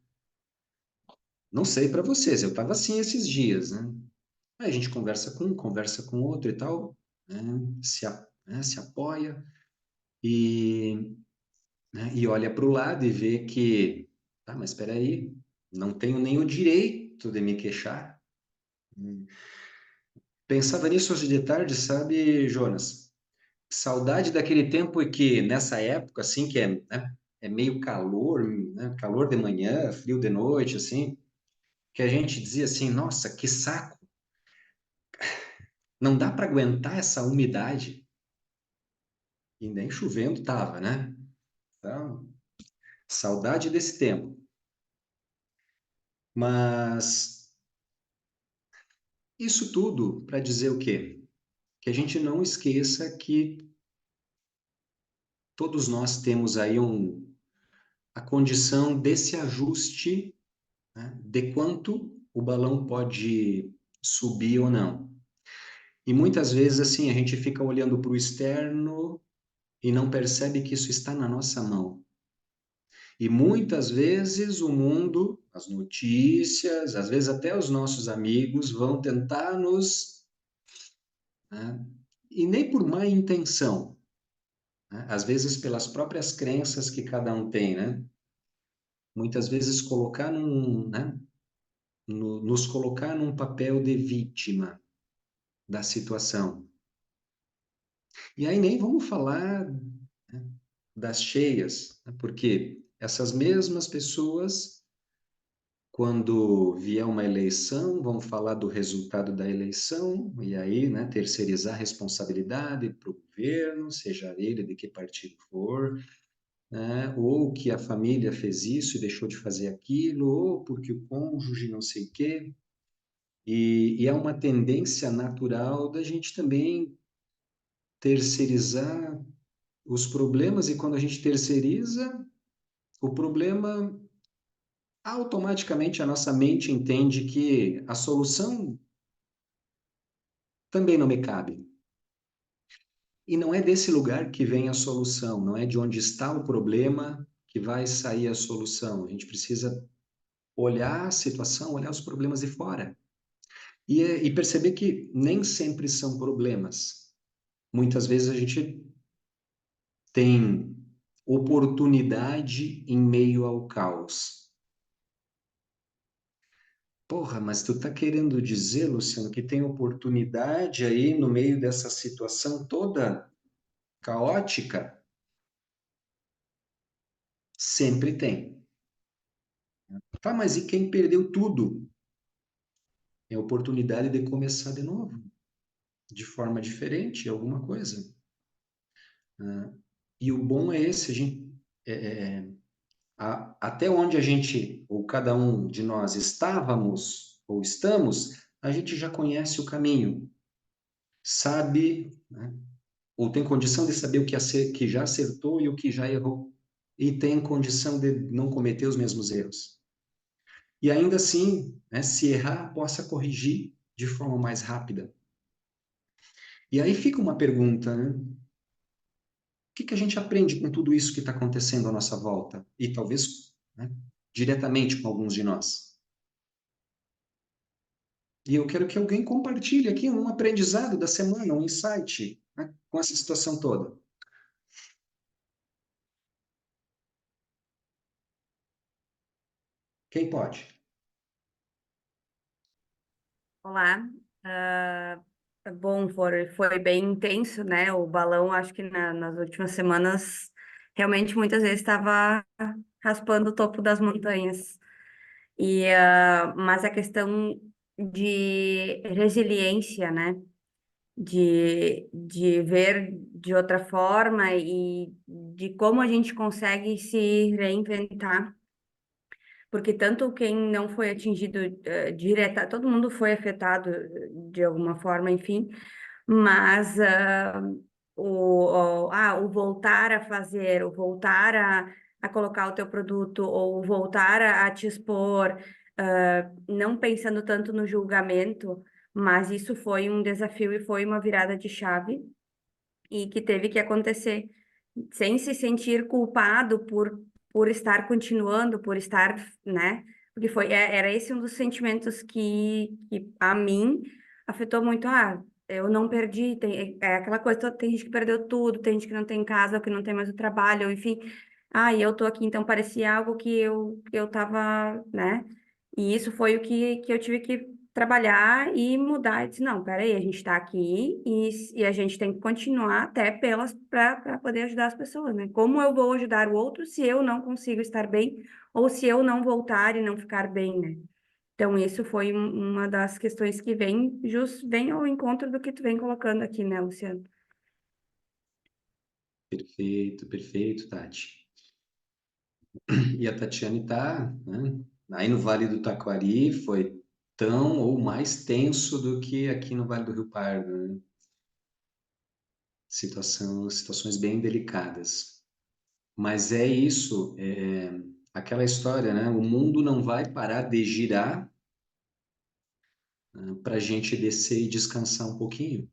Não sei para vocês, eu estava assim esses dias, né? Aí a gente conversa com um, conversa com outro e tal, né? Se apoia e, né? E olha para o lado e vê que, tá, mas espera aí, não tenho nem o direito de me queixar. Pensava nisso hoje de tarde, sabe, Jonas? Saudade daquele tempo em que, nessa época, assim, que né, é meio calor, né? Calor de manhã, frio de noite, assim, que a gente dizia assim, nossa, que saco, não dá para aguentar essa umidade. E nem chovendo tava, né? Então, saudade desse tempo. Mas isso tudo para dizer o quê? Que a gente não esqueça que todos nós temos aí a condição desse ajuste, né, de quanto o balão pode subir ou não. E muitas vezes, assim, a gente fica olhando para o externo e não percebe que isso está na nossa mão. E muitas vezes o mundo, as notícias, às vezes até os nossos amigos vão tentar nos, né, e nem por má intenção, né, às vezes pelas próprias crenças que cada um tem, né? Muitas vezes colocar nos colocar num papel de vítima da situação. E aí nem vamos falar, né, das cheias, né, porque essas mesmas pessoas, quando vier uma eleição, vão falar do resultado da eleição, e aí, né, terceirizar a responsabilidade para o governo, seja ele de que partido for, né, ou que a família fez isso e deixou de fazer aquilo, ou porque o cônjuge não sei o quê. E é uma tendência natural da gente também terceirizar os problemas, e quando a gente terceiriza o problema, automaticamente a nossa mente entende que a solução também não me cabe. E não é desse lugar que vem a solução, não é de onde está o problema que vai sair a solução. A gente precisa olhar a situação, olhar os problemas de fora. E perceber que nem sempre são problemas. Muitas vezes a gente tem oportunidade em meio ao caos. Porra, mas tu tá querendo dizer, Luciano, que tem oportunidade aí no meio dessa situação toda caótica? Sempre tem. Tá, mas e quem perdeu tudo? É a oportunidade de começar de novo, de forma diferente, alguma coisa. Né? E o bom é esse, a gente, até onde a gente, ou cada um de nós estávamos ou estamos, a gente já conhece o caminho, sabe, né? Ou tem condição de saber o que, que já acertou e o que já errou, e tem condição de não cometer os mesmos erros. E ainda assim, né, se errar, possa corrigir de forma mais rápida. E aí fica uma pergunta, né? O que a gente aprende com tudo isso que está acontecendo à nossa volta? E talvez, né, diretamente com alguns de nós. E eu quero que alguém compartilhe aqui um aprendizado da semana, um insight, né, com essa situação toda. Quem pode? Olá. Ah, bom, foi bem intenso, né? O balão, acho que nas últimas semanas, realmente muitas vezes estava raspando o topo das montanhas. Mas a questão de resiliência, né? De ver de outra forma e de como a gente consegue se reinventar, porque tanto quem não foi atingido direta, todo mundo foi afetado de alguma forma, enfim, mas o voltar a fazer, o voltar a colocar o teu produto, ou voltar a te expor, não pensando tanto no julgamento, mas isso foi um desafio e foi uma virada de chave e que teve que acontecer sem se sentir culpado por estar continuando, por estar, né? Porque era esse um dos sentimentos que a mim afetou muito. Ah, eu não perdi, é aquela coisa, tem gente que perdeu tudo, tem gente que não tem casa, que não tem mais o trabalho, enfim. Ah, e eu tô aqui, então parecia algo que eu tava, né? E isso foi o que eu tive que trabalhar e mudar. E disse, não, peraí, a gente está aqui e a gente tem que continuar até para poder ajudar as pessoas, né? Como eu vou ajudar o outro se eu não consigo estar bem ou se eu não voltar e não ficar bem, né? Então, isso foi uma das questões que vem ao encontro do que tu vem colocando aqui, né, Luciano? Perfeito, perfeito, Tati. E a Tatiane está, né, aí no Vale do Taquari, foi tão ou mais tenso do que aqui no Vale do Rio Pardo, né? Situações bem delicadas. Mas é isso, aquela história, né? O mundo não vai parar de girar, para a gente descer e descansar um pouquinho.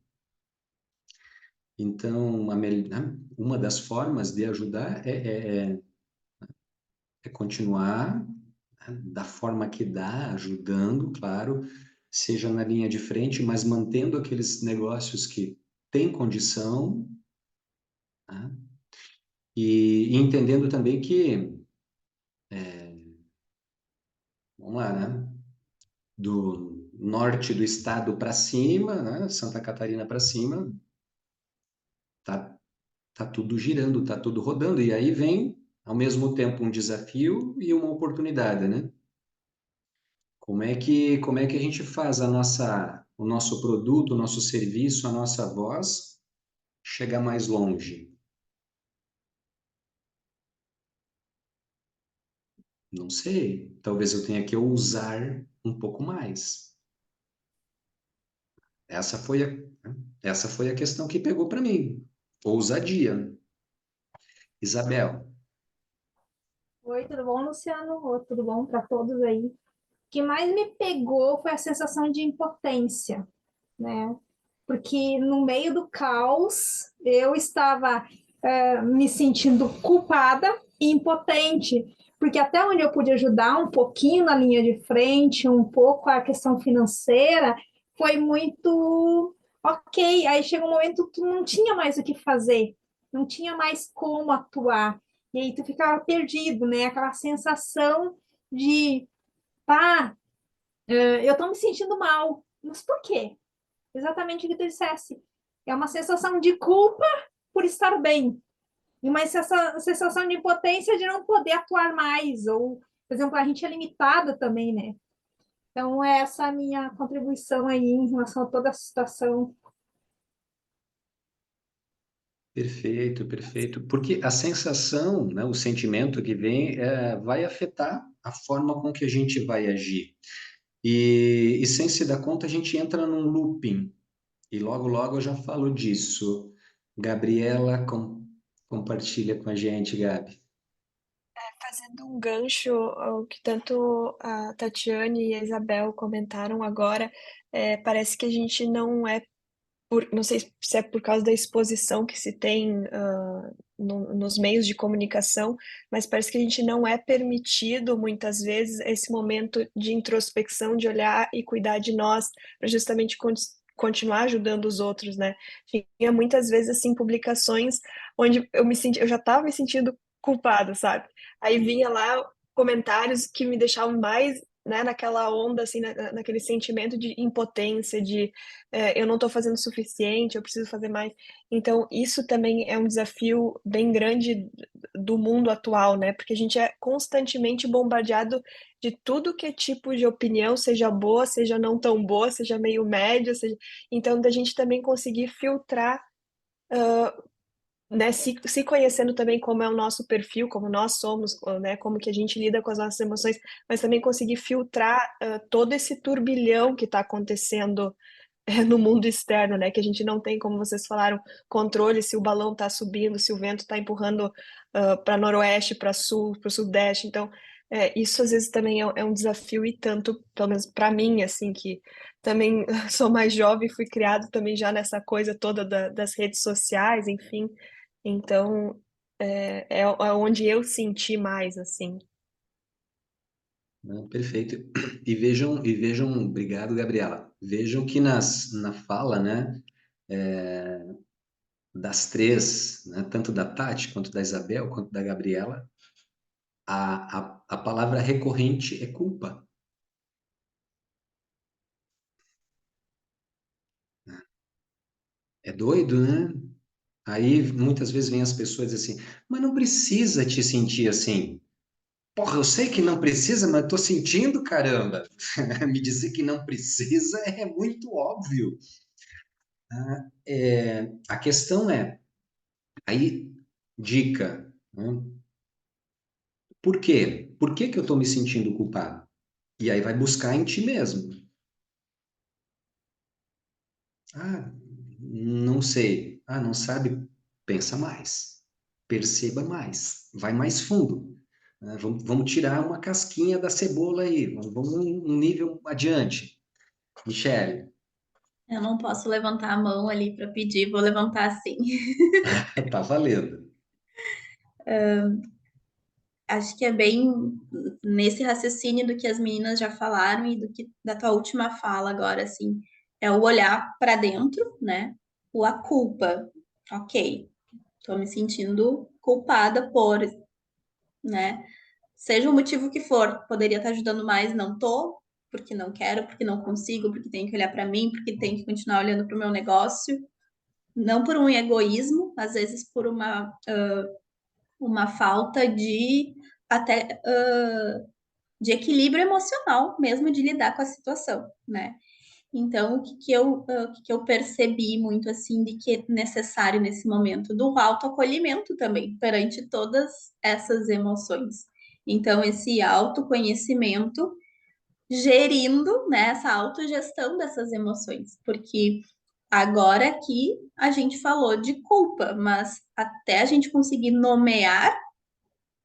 Então, né, uma das formas de ajudar é continuar, né, da forma que dá, ajudando, claro, seja na linha de frente, mas mantendo aqueles negócios que têm condição, né, e entendendo também que, vamos lá, né? do norte do estado para cima, né? Santa Catarina para cima, tá, tá tudo girando, tá tudo rodando. E aí vem, ao mesmo tempo, um desafio e uma oportunidade, né? Como é que a gente faz o nosso produto, o nosso serviço, a nossa voz chegar mais longe? Não sei. Talvez eu tenha que ousar um pouco mais. Essa foi a, essa foi a questão que pegou para mim. Ousadia. Isabel, Oi, tudo bom, Luciano? Oi, tudo bom para todos aí? O que mais me pegou foi a sensação de impotência, né? Porque no meio do caos eu estava me sentindo culpada e impotente, porque até onde eu pude ajudar um pouquinho na linha de frente, um pouco a questão financeira, foi muito ok. Aí chega um momento que tu não tinha mais o que fazer, não tinha mais como atuar, e aí tu ficava perdido, né? Aquela sensação de, pá, eu estou me sentindo mal, mas por quê? Exatamente o que tu dissesse. É uma sensação de culpa por estar bem. E uma sensação de impotência de não poder atuar mais. Ou, por exemplo, a gente é limitada também, né? Então, essa é a minha contribuição aí em relação a toda a situação. perfeito, perfeito. Porque a sensação, né, o sentimento que vem, vai afetar a forma com que a gente vai agir. E sem se dar conta, a gente entra num looping. E logo, logo eu já falo disso. Gabriela, compartilha com a gente, Gabi. Fazendo um gancho ao que tanto a Tatiane e a Isabel comentaram agora, parece que a gente não é não sei se é por causa da exposição que se tem nos meios de comunicação, mas parece que a gente não é permitido muitas vezes esse momento de introspecção, de olhar e cuidar de nós, para justamente continuar ajudando os outros, né? Tinha muitas vezes assim publicações onde eu já estava me sentindo culpada, sabe? Aí vinha lá comentários que me deixavam mais, né, naquela onda assim, naquele sentimento de impotência, de eu não estou fazendo o suficiente, eu preciso fazer mais. Então, isso também é um desafio bem grande do mundo atual, né? Porque a gente é constantemente bombardeado de tudo que é tipo de opinião, seja boa, seja não tão boa, seja meio média, seja... Então, da gente também conseguir filtrar, né? Se conhecendo também como é o nosso perfil, como nós somos, né? Como que a gente lida com as nossas emoções, mas também conseguir filtrar todo esse turbilhão que está acontecendo no mundo externo, né? Que a gente não tem, como vocês falaram, controle se o balão está subindo, se o vento está empurrando para noroeste, para sul, para o sudeste. Então, isso às vezes também é um desafio e tanto, pelo menos para mim, assim, que também sou mais jovem, fui criado também já nessa coisa toda das redes sociais, enfim. Então, é onde eu senti mais, assim. Não, perfeito. E vejam, obrigado, Gabriela. Vejam que na fala, né, das três, né, tanto da Tati, quanto da Isabel, quanto da Gabriela, a palavra recorrente é culpa. É doido, né? Aí muitas vezes vem as pessoas assim, mas não precisa te sentir assim. Porra, eu sei que não precisa, mas tô sentindo, caramba. Me dizer que não precisa é muito óbvio. A questão é, aí, dica, né? Por quê? Por que que eu estou me sentindo culpado? E aí vai buscar em ti mesmo. Ah, não sei. Ah, não sabe? Pensa mais. Perceba mais. Vai mais fundo. Vamos tirar uma casquinha da cebola aí. Vamos um nível adiante. Michele, Eu não posso levantar a mão ali para pedir, vou levantar assim. tá valendo. Acho que é bem nesse raciocínio do que as meninas já falaram e do que da tua última fala agora, assim, é o olhar para dentro, né? A culpa. Ok, tô me sentindo culpada né? Seja o motivo que for, poderia estar ajudando mais, não tô. porque não quero, porque não consigo, porque tenho que olhar para mim, porque tenho que continuar olhando para o meu negócio, não por um egoísmo, às vezes por uma falta de até de equilíbrio emocional mesmo de lidar com a situação, né? Então, o que que eu percebi muito assim de que é necessário nesse momento do autoacolhimento também perante todas essas emoções. Então, esse autoconhecimento gerindo, né, essa autogestão dessas emoções, porque agora aqui a gente falou de culpa, mas até a gente conseguir nomear,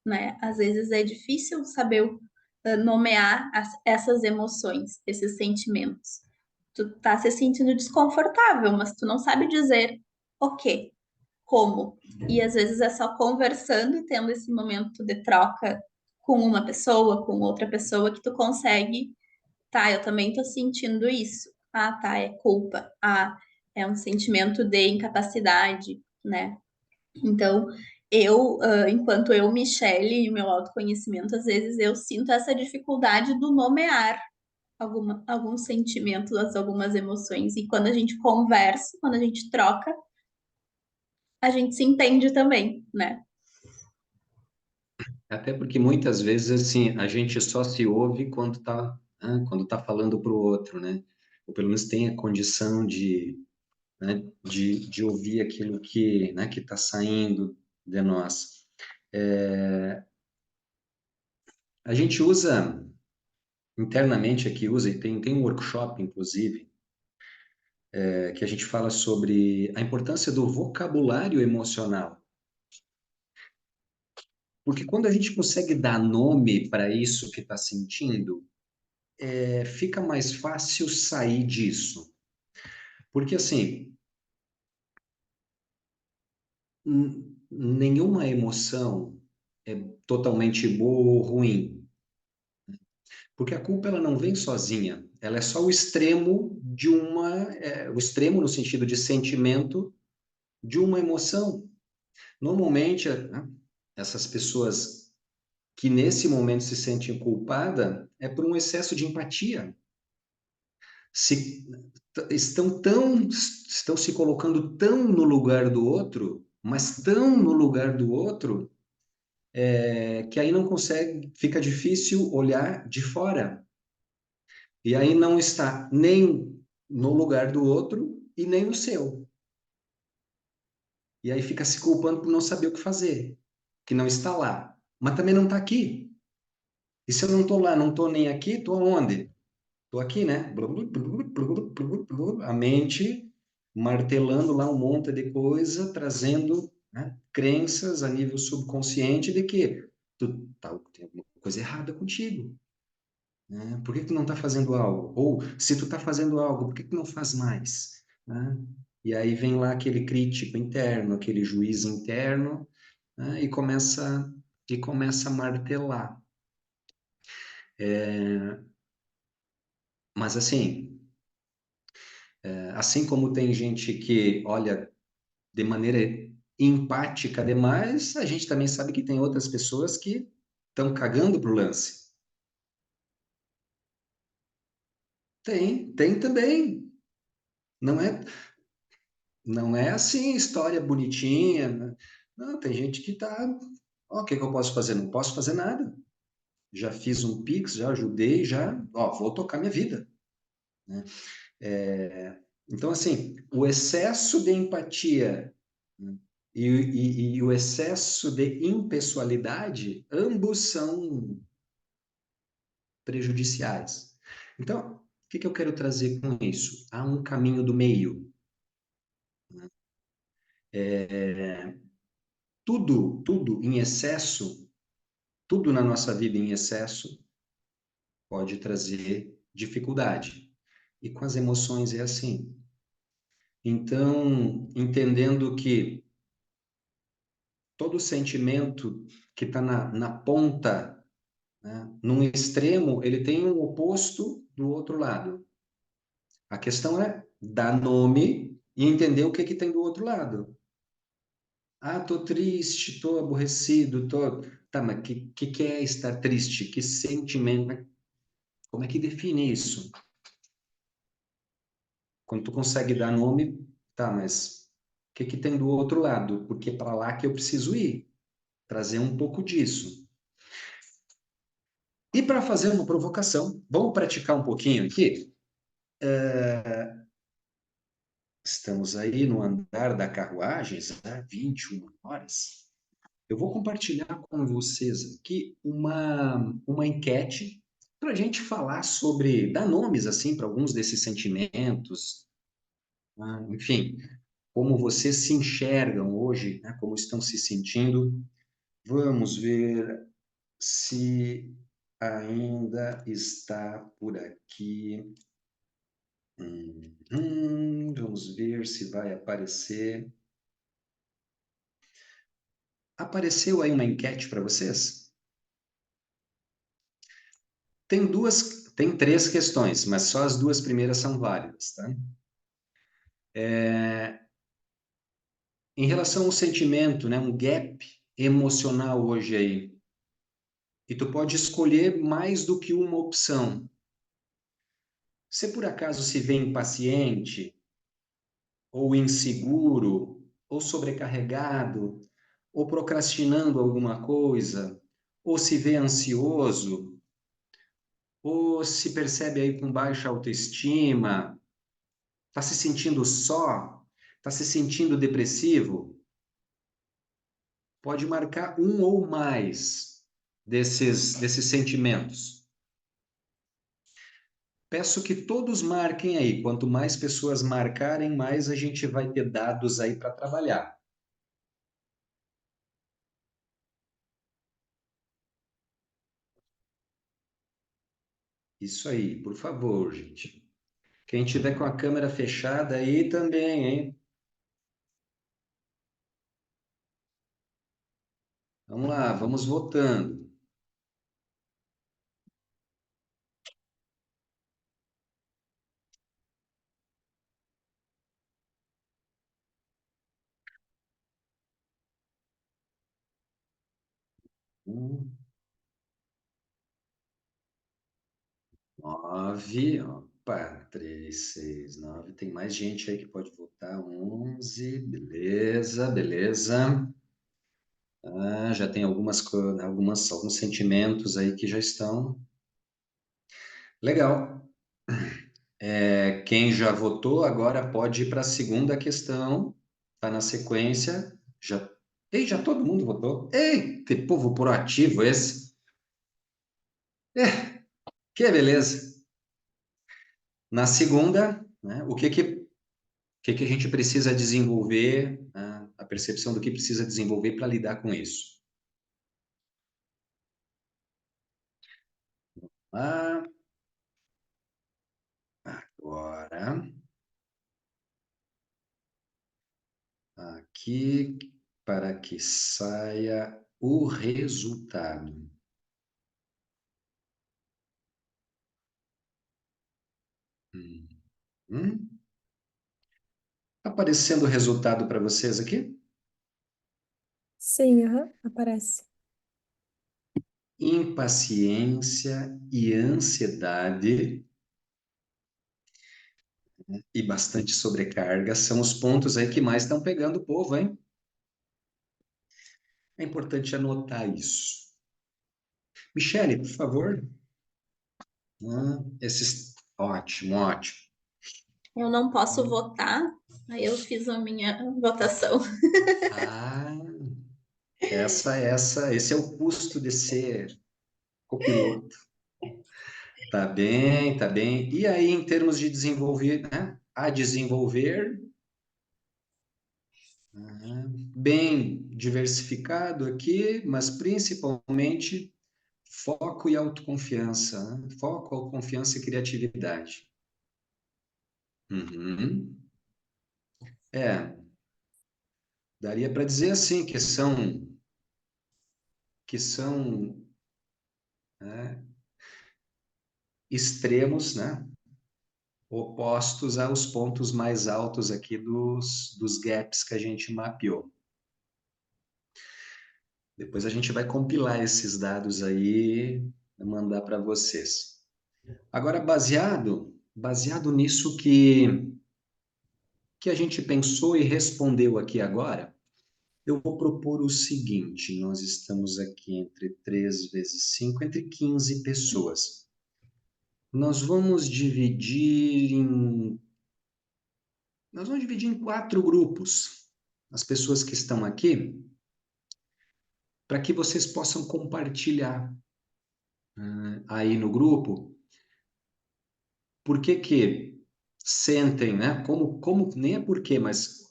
né, às vezes é difícil saber nomear essas emoções, esses sentimentos. Tu tá se sentindo desconfortável, mas tu não sabe dizer o quê, como. E às vezes é só conversando e tendo esse momento de troca com uma pessoa, com outra pessoa, que tu consegue, tá, eu também tô sentindo isso. Ah, tá, é culpa. Ah, é um sentimento de incapacidade, né? Então, enquanto eu, Michele, e o meu autoconhecimento, às vezes eu sinto essa dificuldade do nomear alguns sentimentos, algumas emoções. E quando a gente conversa, quando a gente troca, a gente se entende também, né? Até porque muitas vezes, assim, a gente só se ouve quando tá falando para o outro, né? Ou pelo menos tem a condição de ouvir aquilo que está saindo de nós. A gente usa, internamente aqui usa, e tem um workshop, inclusive, que a gente fala sobre a importância do vocabulário emocional. Porque quando a gente consegue dar nome para isso que está sentindo, fica mais fácil sair disso. Porque, assim, nenhuma emoção é totalmente boa ou ruim. Porque a culpa ela não vem sozinha. Ela é só o extremo o extremo no sentido de sentimento de uma emoção. Normalmente, né, essas pessoas que nesse momento se sentem culpadas é por um excesso de empatia. Se, estão se colocando tão no lugar do outro, mas tão no lugar do outro, que aí não consegue, fica difícil olhar de fora. E aí não está nem no lugar do outro e nem no seu. E aí fica se culpando por não saber o que fazer, que não está lá, mas também não está aqui. E se eu não estou lá, não estou nem aqui, estou onde? Estou aqui, né? A mente martelando lá um monte de coisa, trazendo, né, crenças a nível subconsciente de que tem alguma coisa errada contigo. Né? Por que que tu não está fazendo algo? Ou, se tu está fazendo algo, por que que não faz mais? Né? E aí vem lá aquele crítico interno, aquele juiz interno, né? E começa a martelar. Mas assim como tem gente que olha de maneira empática demais, a gente também sabe que tem outras pessoas que estão cagando pro lance. Tem também. Não é, não é assim, história bonitinha, né? Não, tem gente que tá, ó, o que que eu posso fazer? Não posso fazer nada. Já fiz um Pix, já ajudei, vou tocar minha vida, né? Então, assim, o excesso de empatia, né, e o excesso de impessoalidade, ambos são prejudiciais. Então, o que que eu quero trazer com isso? Há um caminho do meio. Tudo em excesso, tudo na nossa vida em excesso pode trazer dificuldade. E com as emoções é assim. Então, entendendo que todo sentimento que está na ponta, né, num extremo, ele tem um oposto do outro lado. A questão é dar nome e entender o que que tem do outro lado. Ah, tô triste, tô aborrecido, tô... Tá, mas que é estar triste? Que sentimento? Como é que define isso? Quando tu consegue dar nome, tá, mas o que que tem do outro lado? Porque é para lá que eu preciso ir, trazer um pouco disso. E para fazer uma provocação, vamos praticar um pouquinho aqui? Estamos aí no andar da carruagem, né? 21 horas. Eu vou compartilhar com vocês aqui uma enquete para a gente falar sobre, dar nomes assim para alguns desses sentimentos, né? Enfim, como vocês se enxergam hoje, né? Como estão se sentindo. Vamos ver se ainda está por aqui. Vamos ver se vai aparecer. Apareceu aí uma enquete para vocês? Tem três questões, mas só as duas primeiras são válidas, tá? Em relação ao sentimento, né, um gap emocional hoje aí, e tu pode escolher mais do que uma opção. Se por acaso se vê impaciente, ou inseguro, ou sobrecarregado, ou procrastinando alguma coisa, ou se vê ansioso, ou se percebe aí com baixa autoestima, está se sentindo só, está se sentindo depressivo, pode marcar um ou mais desses sentimentos. Peço que todos marquem aí. Quanto mais pessoas marcarem, mais a gente vai ter dados aí para trabalhar. Isso aí, por favor, gente. Quem tiver com a câmera fechada aí também, hein? Vamos lá, vamos votando. Um, 9, opa, 3, 6, 9. Tem mais gente aí que pode votar. 11, beleza, beleza. Ah, já tem alguns sentimentos aí que já estão. Legal. Quem já votou agora pode ir para a segunda questão. Tá na sequência. Já todo mundo votou. Ei, que povo proativo esse. Que beleza. Na segunda, né, o que que a gente precisa desenvolver, né, a percepção do que precisa desenvolver para lidar com isso. Ah, agora, aqui, para que saia o resultado. Hum? Tá aparecendo o resultado para vocês aqui? Sim, aham, aparece. Impaciência e ansiedade e bastante sobrecarga são os pontos aí que mais estão pegando o povo, hein? É importante anotar isso. Michele, por favor. Ótimo, ótimo. Eu não posso votar, aí eu fiz a minha votação. Ah, esse é o custo de ser copiloto. Tá bem, tá bem. E aí, em termos de desenvolver, né? A desenvolver, bem diversificado aqui, mas principalmente foco e autoconfiança, né? Foco, autoconfiança e criatividade. Uhum. Daria para dizer assim que são, né, extremos, né, opostos aos pontos mais altos aqui dos gaps que a gente mapeou. Depois a gente vai compilar esses dados aí e mandar para vocês. Agora, baseado nisso que a gente pensou e respondeu aqui agora, eu vou propor o seguinte: nós estamos aqui entre 3 vezes 5, entre 15 pessoas. Nós vamos dividir em, nós vamos dividir em 4 grupos as pessoas que estão aqui, para que vocês possam compartilhar aí no grupo. Por que que sentem, né? Nem é por quê, mas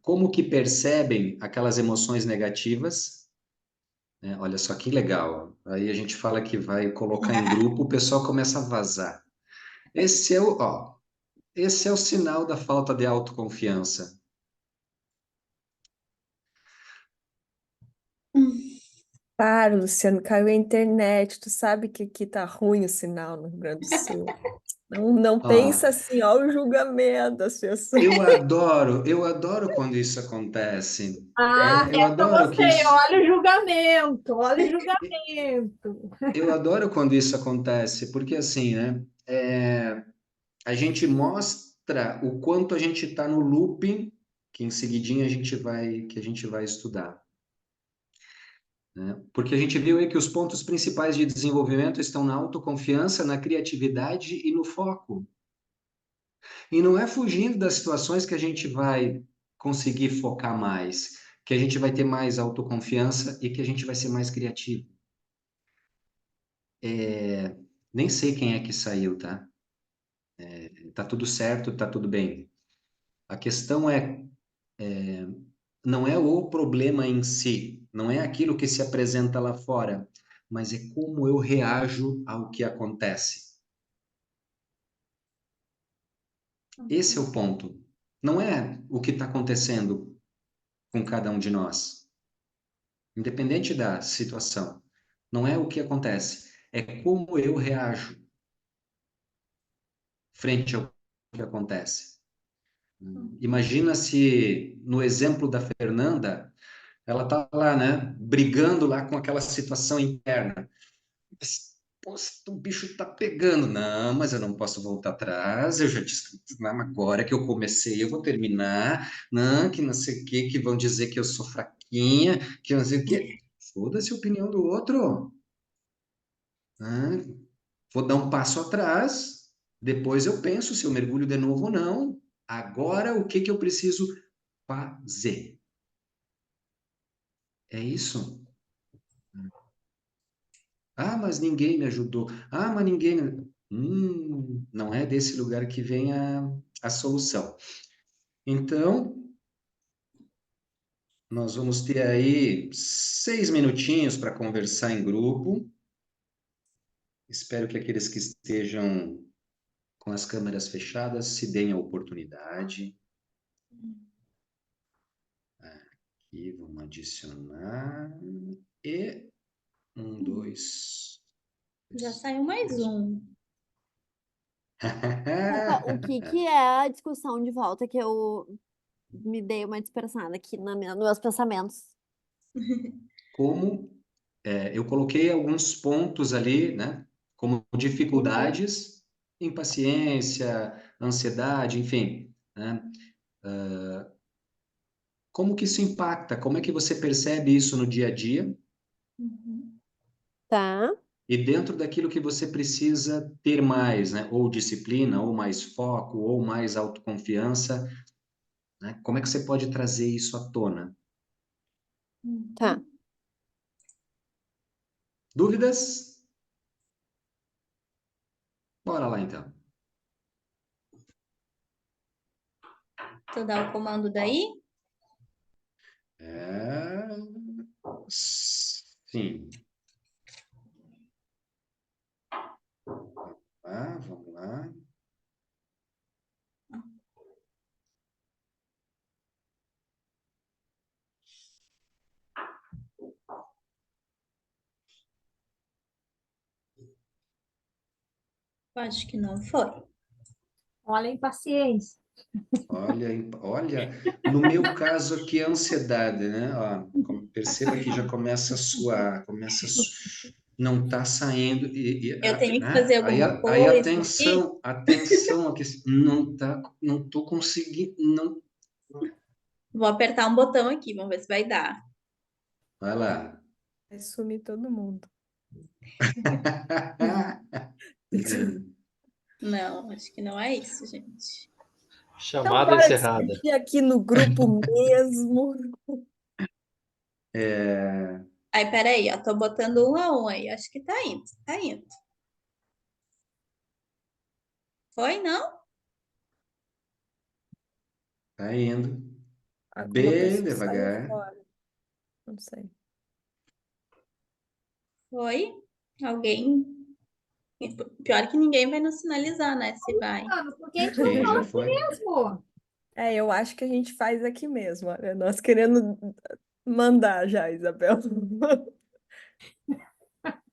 como que percebem aquelas emoções negativas, né? Olha só que legal. Aí a gente fala que vai colocar em grupo, o pessoal começa a vazar. Esse é o sinal da falta de autoconfiança. Para, Luciano, caiu a internet. Tu sabe que aqui tá ruim o sinal no Rio Grande do Sul. Não Ó, pensa assim, ó, o julgamento das pessoas. eu adoro quando isso acontece. Ah, Eu essa eu adoro que gostei. isso, Olha o julgamento, olha o julgamento. eu adoro quando isso acontece, porque assim, né? A gente mostra o quanto a gente está no looping, que em seguidinho que a gente vai estudar, né? Porque a gente viu aí que os pontos principais de desenvolvimento estão na autoconfiança, na criatividade e no foco. E não é fugindo das situações que a gente vai conseguir focar mais, que a gente vai ter mais autoconfiança e que a gente vai ser mais criativo. Nem sei quem é que saiu, tá? Tá tudo certo, tá tudo bem. A questão não é o problema em si, não é aquilo que se apresenta lá fora, mas é como eu reajo ao que acontece. Esse é o ponto. Não é o que está acontecendo com cada um de nós, independente da situação. Não é o que acontece, é como eu reajo frente ao que acontece. Imagina se, no exemplo da Fernanda, ela tá lá, né, brigando lá com aquela situação interna. Pô, o bicho tá pegando. Não, mas eu não posso voltar atrás. Eu já disse, não, agora que eu comecei, eu vou terminar. Não, que não sei o que, que vão dizer que eu sou fraquinha, que eu não sei o que. Foda-se a opinião do outro. Ah, vou dar um passo atrás, depois eu penso se eu mergulho de novo ou não. Agora, o que que eu preciso fazer? É isso. Ah, mas ninguém me ajudou. Ah, mas ninguém. Não é desse lugar que vem a solução. Então, nós vamos ter aí 6 minutinhos para conversar em grupo. Espero que aqueles que estejam com as câmeras fechadas se deem a oportunidade. Aqui, vamos adicionar. E 1, 2. Já saiu mais um. Opa, o que é a discussão de volta que eu me dei uma dispersada aqui nos meus pensamentos? Como eu coloquei alguns pontos ali, né? Como dificuldades, impaciência, ansiedade, enfim, né? Como que isso impacta? Como é que você percebe isso no dia a dia? Tá? E dentro daquilo que você precisa ter mais, né? Ou disciplina, ou mais foco, ou mais autoconfiança, né? Como é que você pode trazer isso à tona? Tá. Dúvidas? Bora lá então. Tu dá o comando daí? Sim. Vamos lá. Eu acho que não foi. Olha a impaciência. Olha, no meu caso aqui a ansiedade, né? Ó, perceba que já começa a suar, não está saindo. Eu tenho que fazer alguma Aí coisa aqui? atenção, aqui, não estou conseguindo. Não, Vou apertar um botão aqui, vamos ver se vai dar. vai lá. Vai sumir todo mundo. Não, acho que não é isso, gente. Então, Chamada bora encerrada. discutir aqui no grupo mesmo. Aí, peraí, ó, tô botando um a um aí, acho que tá indo, tá indo. Foi, não? Tá indo Uma bem pessoa saiu devagar. fora. Não sei. Foi? Alguém? Pior que ninguém vai nos sinalizar, né? Se vai. Mano, porque a gente não Quem já fala aqui foi? mesmo. Eu acho que a gente faz aqui mesmo. Olha, nós querendo mandar já, Isabel.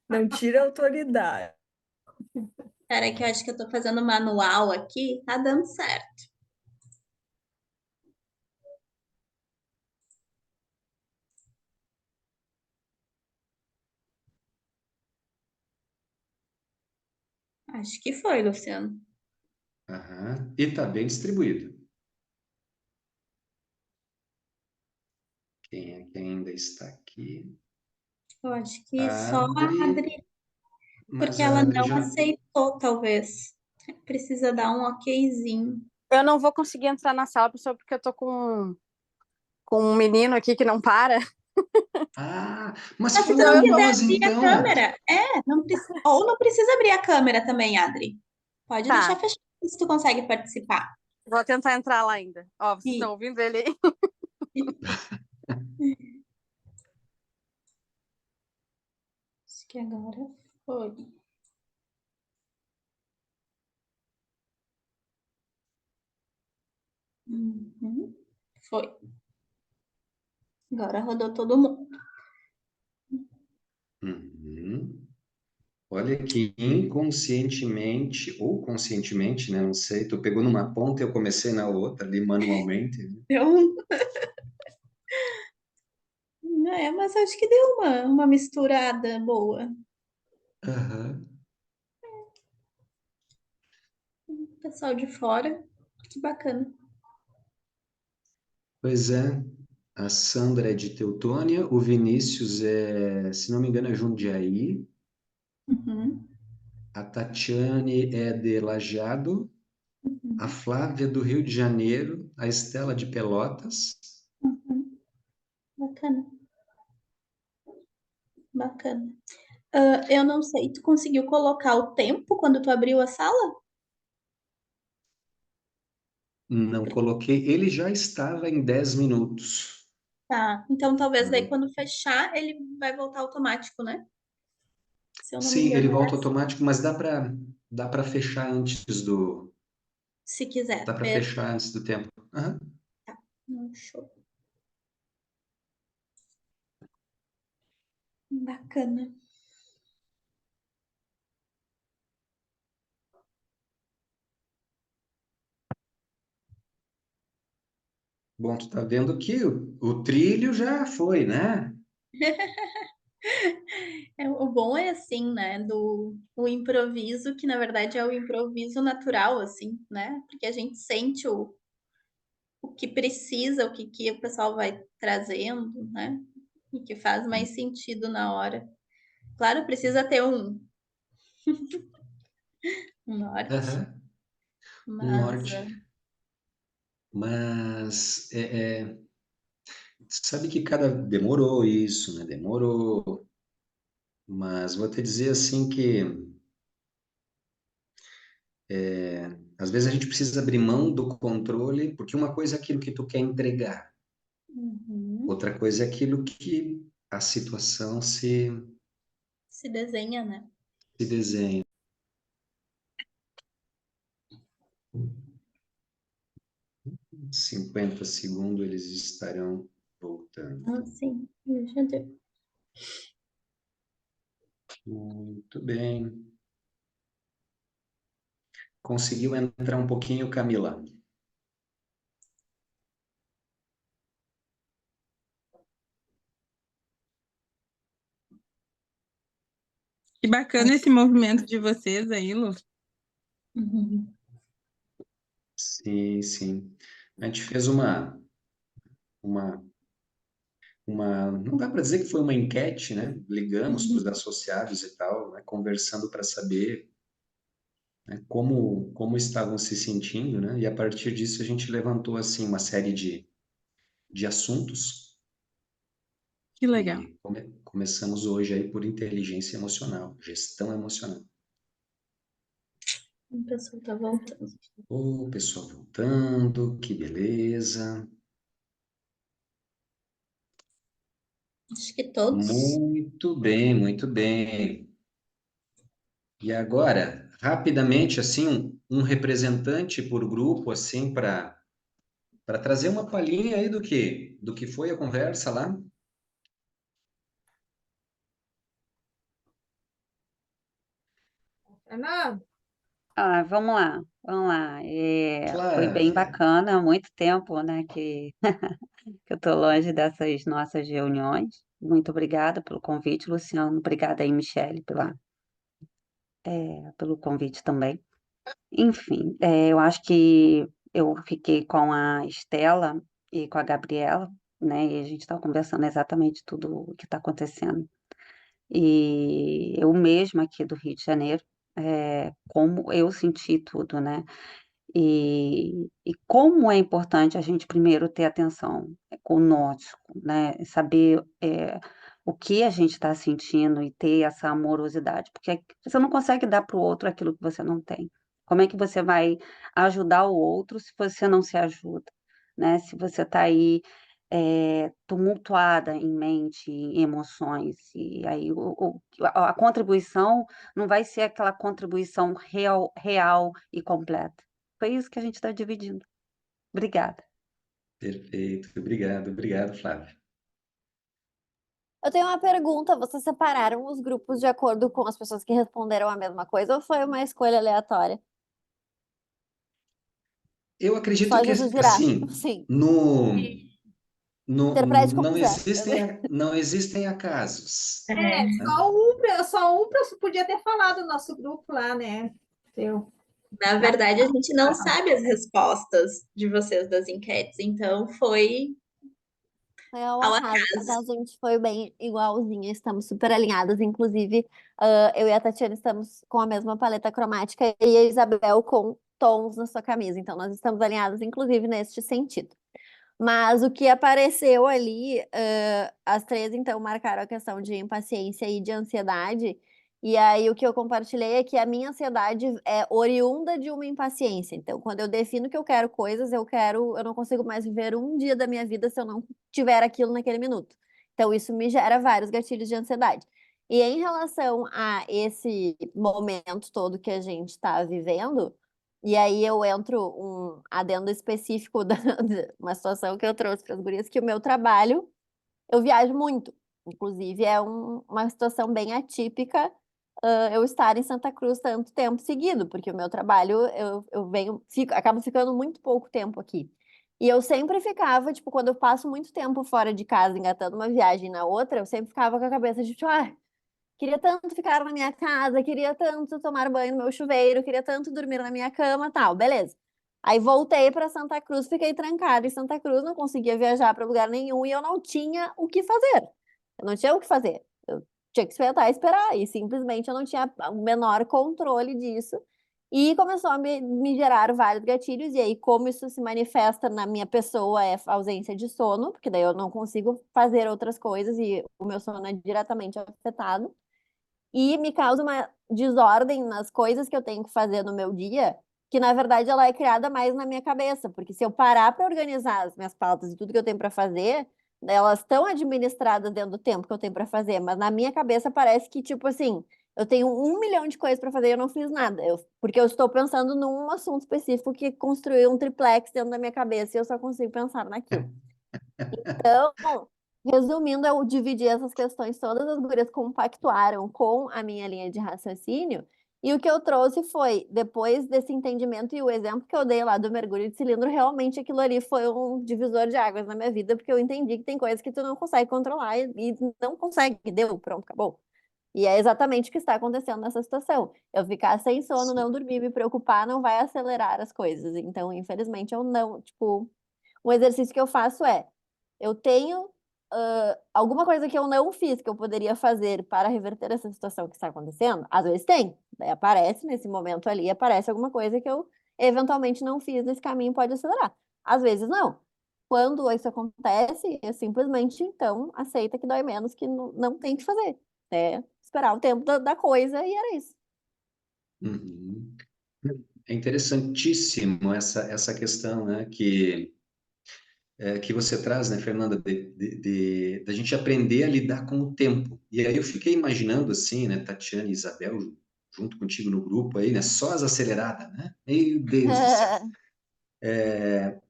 Não tira a autoridade. Peraí, que eu acho que eu tô fazendo manual aqui, tá dando certo. Acho que foi, Luciano. Aham. E tá bem distribuído. Quem é que ainda está aqui? Eu acho que A só a Adri, Adri, porque mas a ela Adri não já. aceitou, talvez. Precisa dar um okzinho. Eu não vou conseguir entrar na sala, pessoal, porque eu tô com um menino aqui que não para. Ah, mas Mas se tu fala não com Então eu tô. quiser nós abrir a então. câmera, ou não precisa abrir a câmera também, Adri. Pode deixar Tá, fechado se tu consegue participar. vou tentar entrar lá ainda. Ó, vocês E estão ouvindo ele aí? acho que agora foi. Uhum. Foi. Agora rodou todo mundo. Uhum. Olha que inconscientemente, ou conscientemente, né? Não sei, tu pegou numa ponta e eu comecei na outra ali manualmente, né? Deu mas acho que deu uma misturada boa. Aham. Pessoal de fora, que bacana. Pois é, a Sandra é de Teutônia, o Vinícius é, se não me engano, é Jundiaí, Uhum, a Tatiane é de Lajeado, a uhum, Flávia do Rio de Janeiro, a Estela de Pelotas. uhum. Bacana, bacana. Eu não sei, tu conseguiu colocar o tempo quando tu abriu a sala? Não coloquei, ele já estava em 10 minutos. Tá, então talvez daí Uhum. quando fechar ele vai voltar automático, né? Se eu não me Sim, ele engano, é volta assim. automático, mas dá para fechar antes do Se quiser. dá para fechar antes do tempo. Aham. Show. Bacana. Bom, tu tá vendo que o trilho já foi, né? O bom é assim, né? Do o improviso, que na verdade é o improviso natural, assim, né? Porque a gente sente o que precisa, que o pessoal vai trazendo, né? E que faz mais sentido na hora. Claro, precisa ter um norte, Aham. Um mas norte. Mas sabe que cada demorou isso, né? Demorou. Mas vou te dizer assim que às vezes a gente precisa abrir mão do controle, porque uma coisa é aquilo que tu quer entregar, uhum, outra coisa é aquilo que a situação se desenha, né? se desenha. 50 segundos eles estarão voltando. Ah, sim, deixa eu ver. Muito bem. Conseguiu entrar um pouquinho, Camila? Que bacana esse movimento de vocês aí, Lu. Uhum. Sim, sim. A gente fez uma, não dá para dizer que foi uma enquete, né? Ligamos para os associados e tal, né? Conversando para saber, né? Como estavam se sentindo, né? E a partir disso a gente levantou, assim, uma série de assuntos Que legal. e começamos hoje aí por inteligência emocional, gestão emocional. O pessoal tá voltando. O pessoal voltando, que beleza. Acho que todos. Muito bem, muito bem. E agora, rapidamente, assim, um representante por grupo, assim, para trazer uma palhinha aí do que foi a conversa lá. Fernando, Vamos lá, vamos lá. Foi bem Flávia, bacana, há muito tempo, né, que, que eu estou longe dessas nossas reuniões. Muito obrigada pelo convite, Luciano. Obrigada aí, Michele, pelo convite também. Enfim, eu acho que eu fiquei com a Estela e com a Gabriela, né, e a gente está conversando exatamente tudo o que está acontecendo. E eu mesma aqui do Rio de Janeiro, como eu senti tudo, né? E como é importante a gente primeiro ter atenção conosco, né? Saber o que a gente está sentindo e ter essa amorosidade, porque você não consegue dar para o outro aquilo que você não tem. Como é que você vai ajudar o outro se você não se ajuda, né? Se você está aí tumultuada em mente, em emoções, e aí a contribuição não vai ser aquela contribuição real e completa. Foi isso que a gente está dividindo. Obrigada. perfeito, obrigado, Flávia. Eu tenho uma pergunta: vocês separaram os grupos de acordo com as pessoas que responderam a mesma coisa ou foi uma escolha aleatória? Eu acredito Só que, Jesus dirá. assim, Sim. Interprete como não quiser. existem acasos. Só um podia ter falado no nosso grupo lá, né? Na verdade, a gente não sabe as respostas de vocês das enquetes, então foi Foi ao ao acaso. acaso. A gente foi bem igualzinha, estamos super alinhadas. Inclusive, eu e a Tatiana estamos com a mesma paleta cromática e a Isabel com tons na sua camisa. Então, nós estamos alinhadas, inclusive, neste sentido. Mas o que apareceu ali, as três então marcaram a questão de impaciência e de ansiedade. E aí o que eu compartilhei é que a minha ansiedade é oriunda de uma impaciência. Então, quando eu defino que eu quero coisas, eu não consigo mais viver um dia da minha vida se eu não tiver aquilo naquele minuto. Então, isso me gera vários gatilhos de ansiedade. E em relação a esse momento todo que a gente está vivendo, e aí eu entro um adendo específico de uma situação que eu trouxe para as gurias, que o meu trabalho, eu viajo muito. Inclusive, é uma situação bem atípica, eu estar em Santa Cruz tanto tempo seguido, porque o meu trabalho, eu acabo ficando muito pouco tempo aqui. E eu sempre ficava, tipo, quando eu passo muito tempo fora de casa, engatando uma viagem na outra, eu sempre ficava com a cabeça de, tipo, queria tanto ficar na minha casa, queria tanto tomar banho no meu chuveiro, queria tanto dormir na minha cama, tal, beleza. Aí voltei para Santa Cruz, fiquei trancada em Santa Cruz, não conseguia viajar para lugar nenhum e eu não tinha o que fazer. Eu não tinha o que fazer. Eu tinha que sentar e esperar e simplesmente eu não tinha o menor controle disso. E começou a me gerar vários gatilhos, e aí, como isso se manifesta na minha pessoa, é ausência de sono, porque daí eu não consigo fazer outras coisas e o meu sono é diretamente afetado e me causa uma desordem nas coisas que eu tenho que fazer no meu dia, que na verdade ela é criada mais na minha cabeça, porque se eu parar para organizar as minhas pautas e tudo que eu tenho para fazer, elas estão administradas dentro do tempo que eu tenho para fazer, mas na minha cabeça parece que, tipo assim, eu tenho 1 milhão de coisas para fazer e eu não fiz nada, porque eu estou pensando num assunto específico que construiu um triplex dentro da minha cabeça e eu só consigo pensar naquilo. Então, resumindo, eu dividi essas questões todas, as gurias compactuaram com a minha linha de raciocínio, e o que eu trouxe foi, depois desse entendimento e o exemplo que eu dei lá do mergulho de cilindro, realmente aquilo ali foi um divisor de águas na minha vida, porque eu entendi que tem coisas que tu não consegue controlar e não consegue, deu, pronto, acabou. E é exatamente o que está acontecendo nessa situação. Eu ficar sem sono, não dormir, me preocupar, não vai acelerar as coisas. Então, infelizmente, eu não, tipo, um exercício que eu faço é, eu tenho alguma coisa que eu não fiz que eu poderia fazer para reverter essa situação que está acontecendo? Às vezes tem. Daí aparece, nesse momento ali, aparece alguma coisa que eu eventualmente não fiz nesse caminho, pode acelerar. Às vezes não. Quando isso acontece, eu simplesmente, então, aceita que dói menos, que não tem o que fazer. É esperar o tempo da coisa e era isso. Uhum. É interessantíssimo essa questão, né, que você traz, né, Fernanda, da gente aprender a lidar com o tempo. E aí eu fiquei imaginando assim, né, Tatiana e Isabel junto contigo no grupo aí, né, só as aceleradas, né? Meu Deus do céu.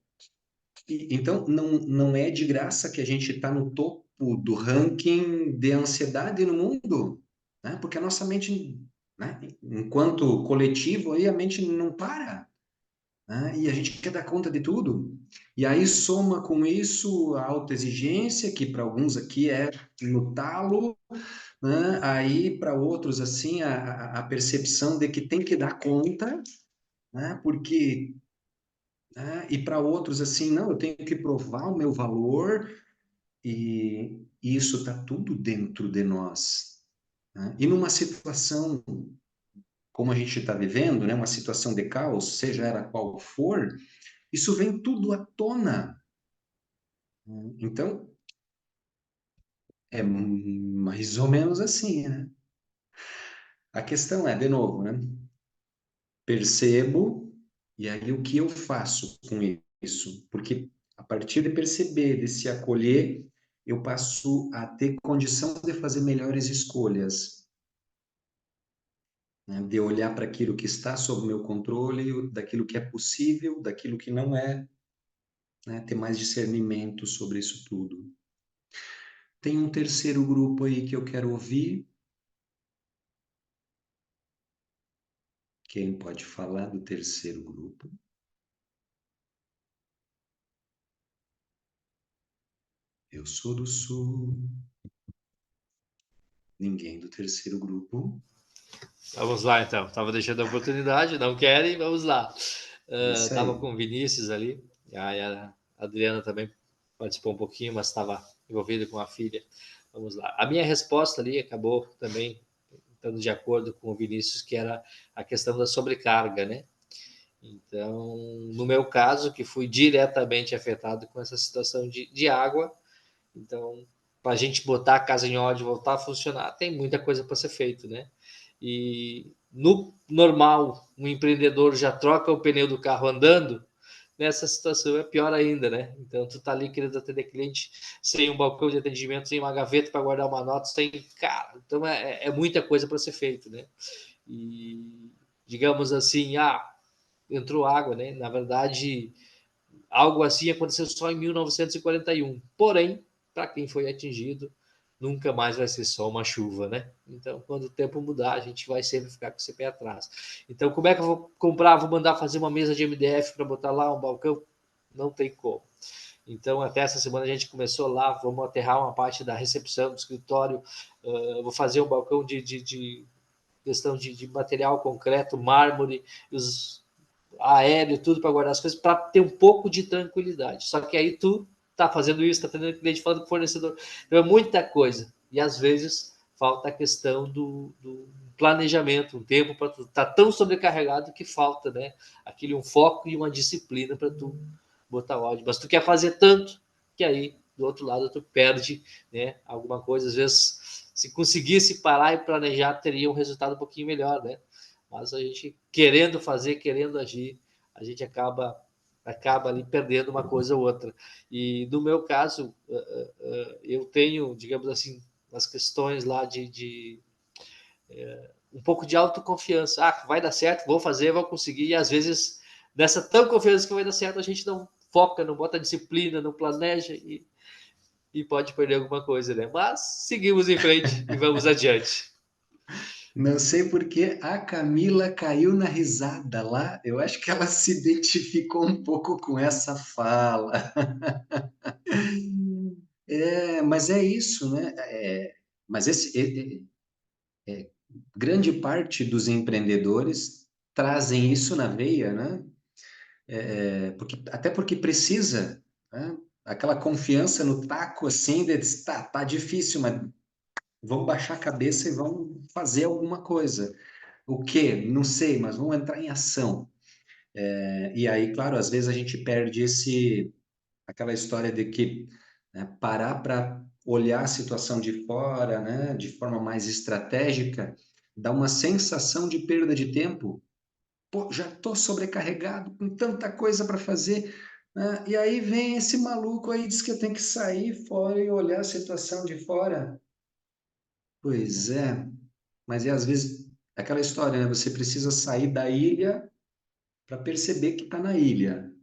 Então, não é de graça que a gente está no topo do ranking de ansiedade no mundo, né? Porque a nossa mente, né, enquanto coletivo, aí a mente não para, né? E a gente quer dar conta de tudo. E aí soma com isso a autoexigência, que para alguns aqui é no talo, né? Aí para outros, assim, a percepção de que tem que dar conta, né? Porque, né? E para outros, assim, não, eu tenho que provar o meu valor, e isso está tudo dentro de nós, né? E numa situação como a gente está vivendo, né? Uma situação de caos, seja ela qual for, isso vem tudo à tona. Então, é mais ou menos assim, né? A questão é, de novo, né? Percebo, e aí o que eu faço com isso? Porque a partir de perceber, de se acolher, eu passo a ter condição de fazer melhores escolhas, né? De olhar para aquilo que está sob o meu controle, daquilo que é possível, daquilo que não é, né? Ter mais discernimento sobre isso tudo. Tem um terceiro grupo aí que eu quero ouvir. Quem pode falar do terceiro grupo? Eu sou do Sul. Ninguém do terceiro grupo. Vamos lá, então. Estava deixando a oportunidade, não querem, vamos lá. Isso Estava aí. com o Vinícius ali, aí a Adriana também participou um pouquinho, mas estava envolvida com a filha. Vamos lá. A minha resposta ali acabou também estando de acordo com o Vinícius, que era a questão da sobrecarga, né? Então, no meu caso, que fui diretamente afetado com essa situação de água, então, para a gente botar a casa em ordem e voltar a funcionar, tem muita coisa para ser feito, né? E no normal, um empreendedor já troca o pneu do carro andando, nessa situação é pior ainda, né? Então, tu tá ali querendo atender cliente sem um balcão de atendimento, sem uma gaveta para guardar uma nota, sem. Cara, então é muita coisa para ser feito, né? E digamos assim, entrou água, né? Na verdade, algo assim aconteceu só em 1941. Porém, para quem foi atingido, nunca mais vai ser só uma chuva, né? Então, quando o tempo mudar, a gente vai sempre ficar com esse pé atrás. Então, como é que eu vou comprar? Vou mandar fazer uma mesa de MDF para botar lá um balcão? Não tem como. Então, até essa semana a gente começou lá, vamos aterrar uma parte da recepção do escritório, vou fazer um balcão de questão de material concreto, mármore, os aéreo, tudo para guardar as coisas, para ter um pouco de tranquilidade. Só que aí tu tá fazendo isso, tá tendo cliente falando com o fornecedor. Então é muita coisa. E às vezes falta a questão do planejamento, um tempo para tu tá tão sobrecarregado que falta, né? Aquele um foco e uma disciplina para tu botar ordem. Mas tu quer fazer tanto que aí do outro lado tu perde, né? Alguma coisa, às vezes se conseguisse parar e planejar teria um resultado um pouquinho melhor, né? Mas a gente querendo fazer, querendo agir, a gente acaba ali perdendo uma coisa ou outra. E no meu caso, eu tenho, digamos assim, as questões lá de um pouco de autoconfiança. Vai dar certo, vou fazer, vou conseguir. E às vezes, nessa tão confiança que vai dar certo, a gente não foca, não bota disciplina, não planeja e pode perder alguma coisa, né? Mas seguimos em frente e vamos adiante. Não sei por que a Camila caiu na risada lá. Eu acho que ela se identificou um pouco com essa fala. Mas é isso, né? Mas grande parte dos empreendedores trazem isso na veia, né? Até porque precisa, né? Aquela confiança no taco, assim, tá difícil, mas vamos baixar a cabeça e vamos fazer alguma coisa. O quê? Não sei, mas vamos entrar em ação. E aí, claro, às vezes a gente perde aquela história de que, né, parar para olhar a situação de fora, né, de forma mais estratégica, dá uma sensação de perda de tempo. Pô, já estou sobrecarregado com tanta coisa para fazer, né? E aí vem esse maluco aí, diz que eu tenho que sair fora e olhar a situação de fora. Pois é, mas às vezes aquela história, né? Você precisa sair da ilha para perceber que está na ilha.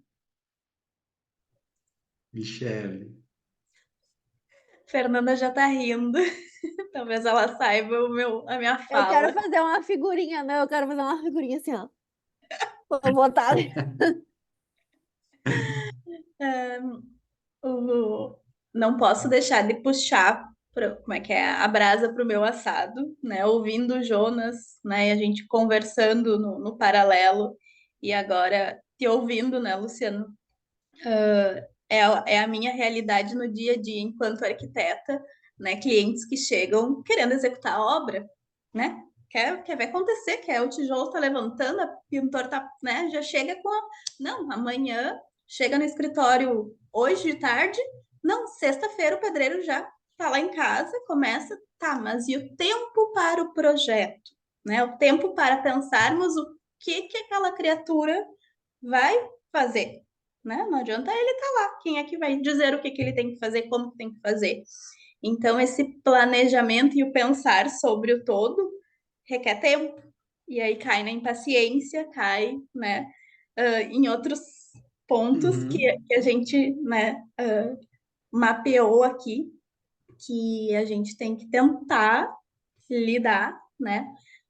Michele. Fernanda já tá rindo. Talvez ela saiba a minha Eu quero fala. fazer uma figurinha, não, eu quero fazer uma figurinha assim, ó. Vou botar ali. O- Não posso deixar de puxar como é que é, a brasa para o meu assado, né? Ouvindo o Jonas, né? E a gente conversando no paralelo e agora te ouvindo, né, Luciano? É a minha realidade no dia a dia enquanto arquiteta, né? Clientes que chegam querendo executar a obra, né? Quer ver acontecer, o tijolo tá levantando, a pintor tá, né? Já chega com não, amanhã chega no escritório hoje de tarde, não, sexta-feira o pedreiro já tá lá em casa, começa, tá, mas e o tempo para o projeto, né? O tempo para pensarmos o que aquela criatura vai fazer, né? Não adianta ele estar lá. Quem é que vai dizer o que ele tem que fazer, como que tem que fazer? Então, esse planejamento e o pensar sobre o todo requer tempo. E aí cai na impaciência, cai, né, em outros pontos que a gente, né, mapeou aqui, que a gente tem que tentar lidar, né,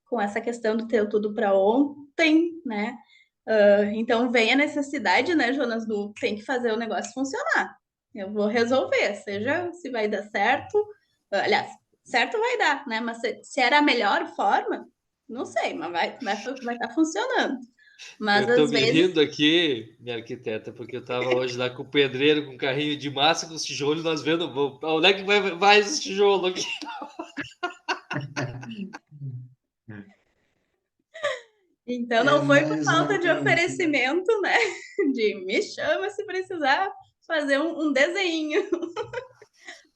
com essa questão do ter tudo para ontem, né? Então vem a necessidade, né, Jonas, do tem que fazer o negócio funcionar. Eu vou resolver, seja se vai dar certo. Aliás, certo vai dar, né? Mas se era a melhor forma, não sei, mas vai estar funcionando. Eu Mas estou às me vezes, rindo aqui, minha arquiteta, porque eu estava hoje lá com o pedreiro, com um carrinho de massa, com os tijolos, nós vendo, onde é que vai esse tijolo aqui? então É não foi por mais ou falta de menos. oferecimento, né? De me chama se precisar fazer um desenho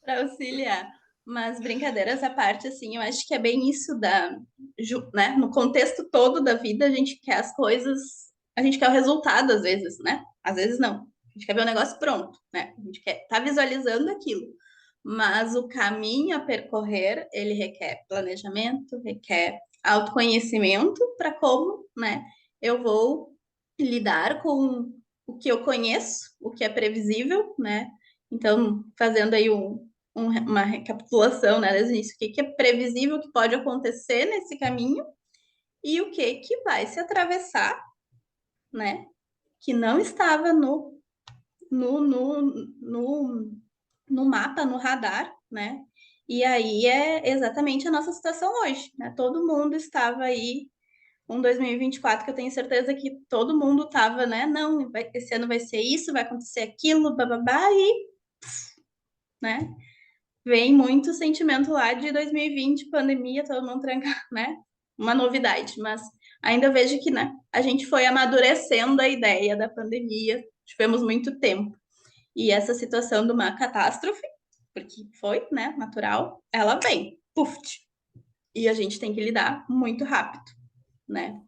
para auxiliar. Mas brincadeiras à parte, assim, eu acho que é bem isso né? No contexto todo da vida, a gente quer as coisas, a gente quer o resultado às vezes, né? Às vezes não. A gente quer ver o negócio pronto, né? A gente quer estar visualizando aquilo. Mas o caminho a percorrer, ele requer planejamento, requer autoconhecimento para como, né? Eu vou lidar com o que eu conheço, o que é previsível, né? Então, fazendo aí uma recapitulação, né, desde o início, o que é previsível que pode acontecer nesse caminho e o que vai se atravessar, né, que não estava no, no, no, no mapa, no radar, né, e aí é exatamente a nossa situação hoje, né, todo mundo estava aí, 2024 que eu tenho certeza que todo mundo estava, né, não, esse ano vai ser isso, vai acontecer aquilo, bababá, e, né, vem muito sentimento lá de 2020, pandemia, todo mundo tranca, né? Uma novidade, mas ainda vejo que, né, a gente foi amadurecendo a ideia da pandemia, tivemos muito tempo. E essa situação de uma catástrofe, porque foi, né, natural, ela vem, puf, e a gente tem que lidar muito rápido, né?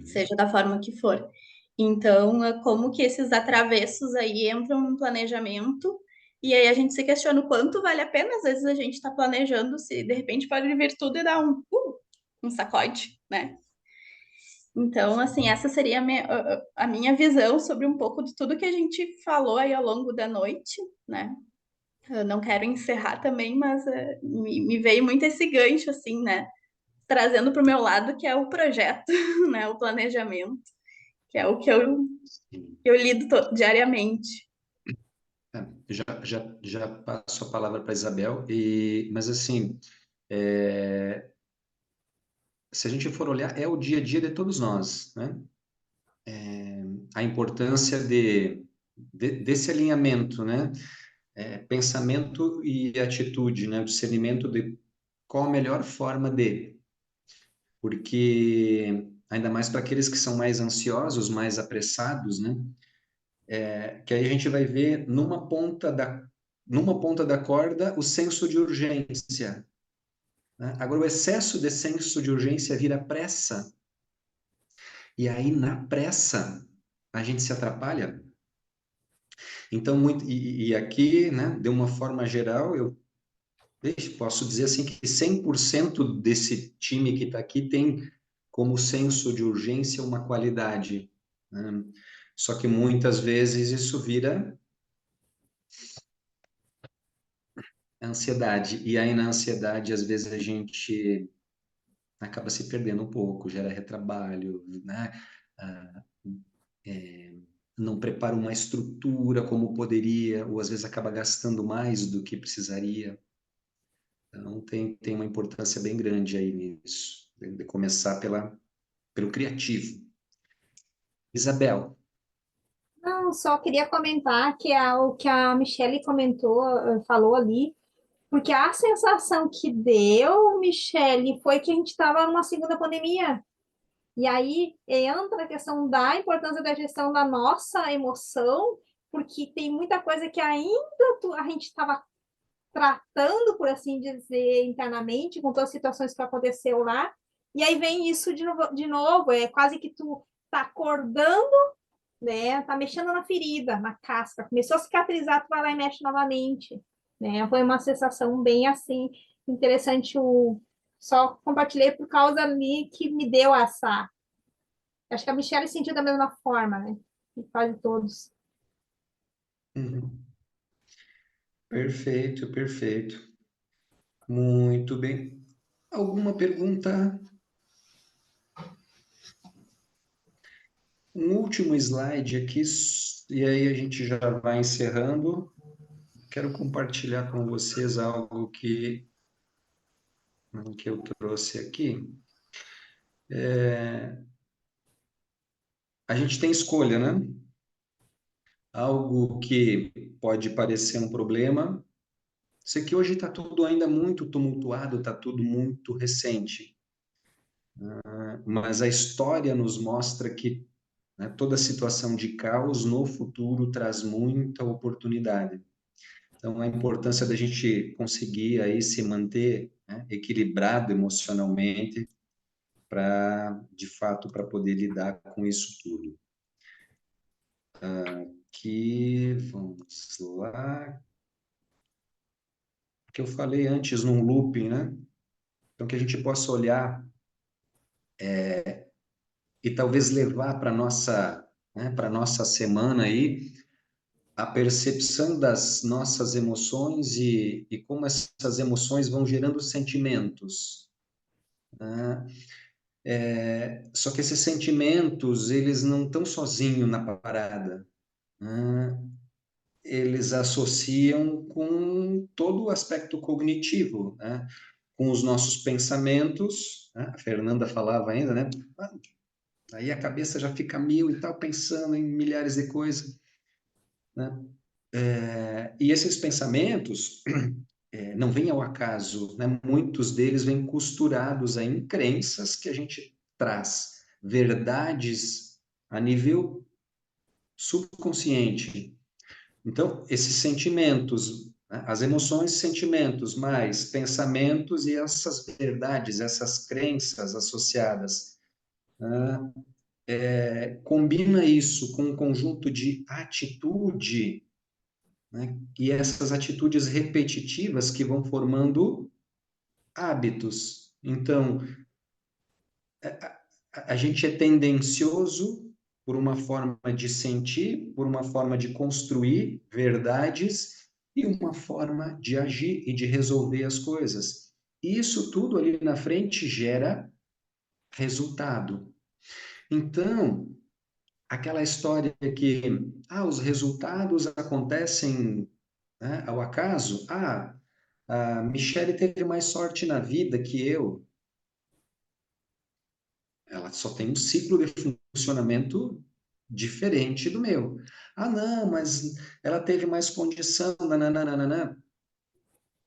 Seja da forma que for. Então, é como que esses atravessos aí entram no planejamento, e aí a gente se questiona o quanto vale a pena, às vezes a gente está planejando, se de repente pode vir tudo e dar um sacode, né? Então, assim, essa seria a minha visão sobre um pouco de tudo que a gente falou aí ao longo da noite, né? Eu não quero encerrar também, mas me veio muito esse gancho, assim, né? Trazendo para o meu lado, que é o projeto, né? O planejamento, que é o que eu lido diariamente. Já passo a palavra para a Isabel, mas assim, se a gente for olhar, é o dia a dia de todos nós, né? A importância desse alinhamento, né? Pensamento e atitude, né? O discernimento de qual a melhor forma porque ainda mais para aqueles que são mais ansiosos, mais apressados, né? Que aí a gente vai ver numa ponta da corda o senso de urgência, né? Agora, o excesso de senso de urgência vira pressa, e aí na pressa a gente se atrapalha. Então, e aqui, né, de uma forma geral, eu posso dizer assim que 100% desse time que está aqui tem como senso de urgência uma qualidade, né? Só que muitas vezes isso vira ansiedade. E aí na ansiedade, às vezes a gente acaba se perdendo um pouco, gera retrabalho, né? Ah, não prepara uma estrutura como poderia, ou às vezes acaba gastando mais do que precisaria. Então, tem uma importância bem grande aí nisso, de começar pelo criativo. Isabel. Não, só queria comentar que o que a Michelle comentou, falou ali, porque a sensação que deu, Michelle, foi que a gente estava numa segunda pandemia. E aí entra a questão da importância da gestão da nossa emoção, porque tem muita coisa que ainda a gente estava tratando, por assim dizer, internamente, com todas as situações que aconteceu lá. E aí vem isso de novo, é quase que tu tá acordando, né? Tá mexendo na ferida, na casca. Começou a cicatrizar, tu vai lá e mexe novamente, né? Foi uma sensação bem assim interessante. Só compartilhei por causa ali que me deu essa. Acho que a Michelle sentiu da mesma forma, né? E quase todos. Uhum. Perfeito, perfeito. Muito bem. Alguma pergunta? Um último slide aqui, e aí a gente já vai encerrando. Quero compartilhar com vocês algo que eu trouxe aqui. A gente tem escolha, né? Algo que pode parecer um problema. Sei que hoje está tudo ainda muito tumultuado, está tudo muito recente. Mas a história nos mostra que, né, toda situação de caos no futuro traz muita oportunidade. Então, a importância da gente conseguir aí se manter, né, equilibrado emocionalmente para, de fato, para poder lidar com isso tudo. Aqui, vamos lá. Que eu falei antes num looping, né? Então, que a gente possa olhar e talvez levar para nossa, né, para nossa semana aí a percepção das nossas emoções e como essas emoções vão gerando sentimentos, né? Só que esses sentimentos, eles não estão sozinhos na parada, né? Eles associam com todo o aspecto cognitivo, né? Com os nossos pensamentos, né? A Fernanda falava ainda, né? Aí a cabeça já fica mil e tal, pensando em milhares de coisas, né? E esses pensamentos não vêm ao acaso, né? Muitos deles vêm costurados em crenças que a gente traz, verdades a nível subconsciente. Então, esses sentimentos, né? As emoções, sentimentos, mais pensamentos e essas verdades, essas crenças associadas, né? Combina isso com um conjunto de atitude, né? E essas atitudes repetitivas que vão formando hábitos. Então, a gente é tendencioso por uma forma de sentir, por uma forma de construir verdades e uma forma de agir e de resolver as coisas. E isso tudo ali na frente gera resultado. Então, aquela história que os resultados acontecem, né, ao acaso. A Michelle teve mais sorte na vida que eu. ela só tem um ciclo de funcionamento diferente do meu. Ah, não, mas ela teve mais condição, nananana.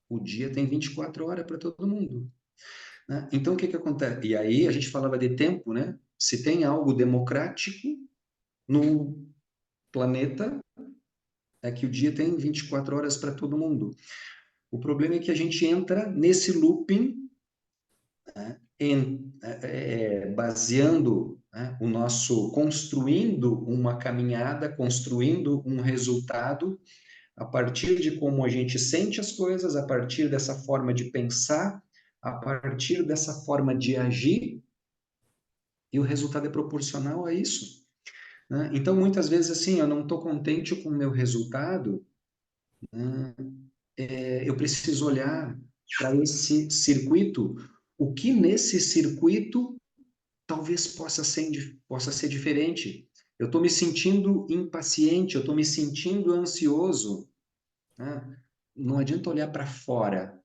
O dia tem 24 horas para todo mundo, né? Então, o que que acontece? E aí a gente falava de tempo, né? Se tem algo democrático no planeta, é que o dia tem 24 horas para todo mundo. O problema é que a gente entra nesse looping, né, baseando, né, o nosso, construindo uma caminhada, construindo um resultado a partir de como a gente sente as coisas, a partir dessa forma de pensar, a partir dessa forma de agir, e o resultado é proporcional a isso, né? Então, muitas vezes, assim, eu não estou contente com o meu resultado, né? Eu preciso olhar para esse circuito, o que nesse circuito talvez possa ser diferente. Eu estou me sentindo impaciente, eu estou me sentindo ansioso, né? Não adianta olhar para fora,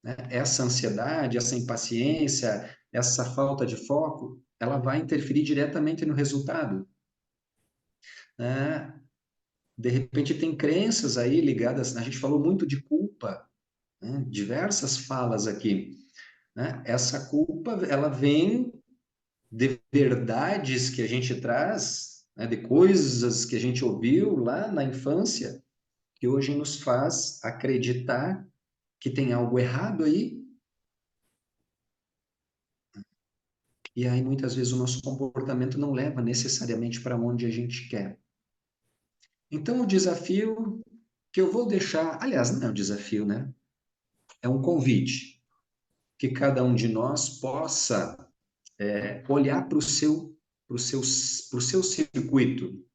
né? Essa ansiedade, essa impaciência, essa falta de foco, ela vai interferir diretamente no resultado, né? De repente tem crenças aí ligadas, a gente falou muito de culpa, né? Diversas falas aqui, né? Essa culpa, ela vem de verdades que a gente traz, né? De coisas que a gente ouviu lá na infância, que hoje nos faz acreditar que tem algo errado aí. E aí, muitas vezes, o nosso comportamento não leva necessariamente para onde a gente quer. Então, o desafio que eu vou deixar, aliás, não é um desafio, né? É um convite que cada um de nós possa olhar para o seu circuito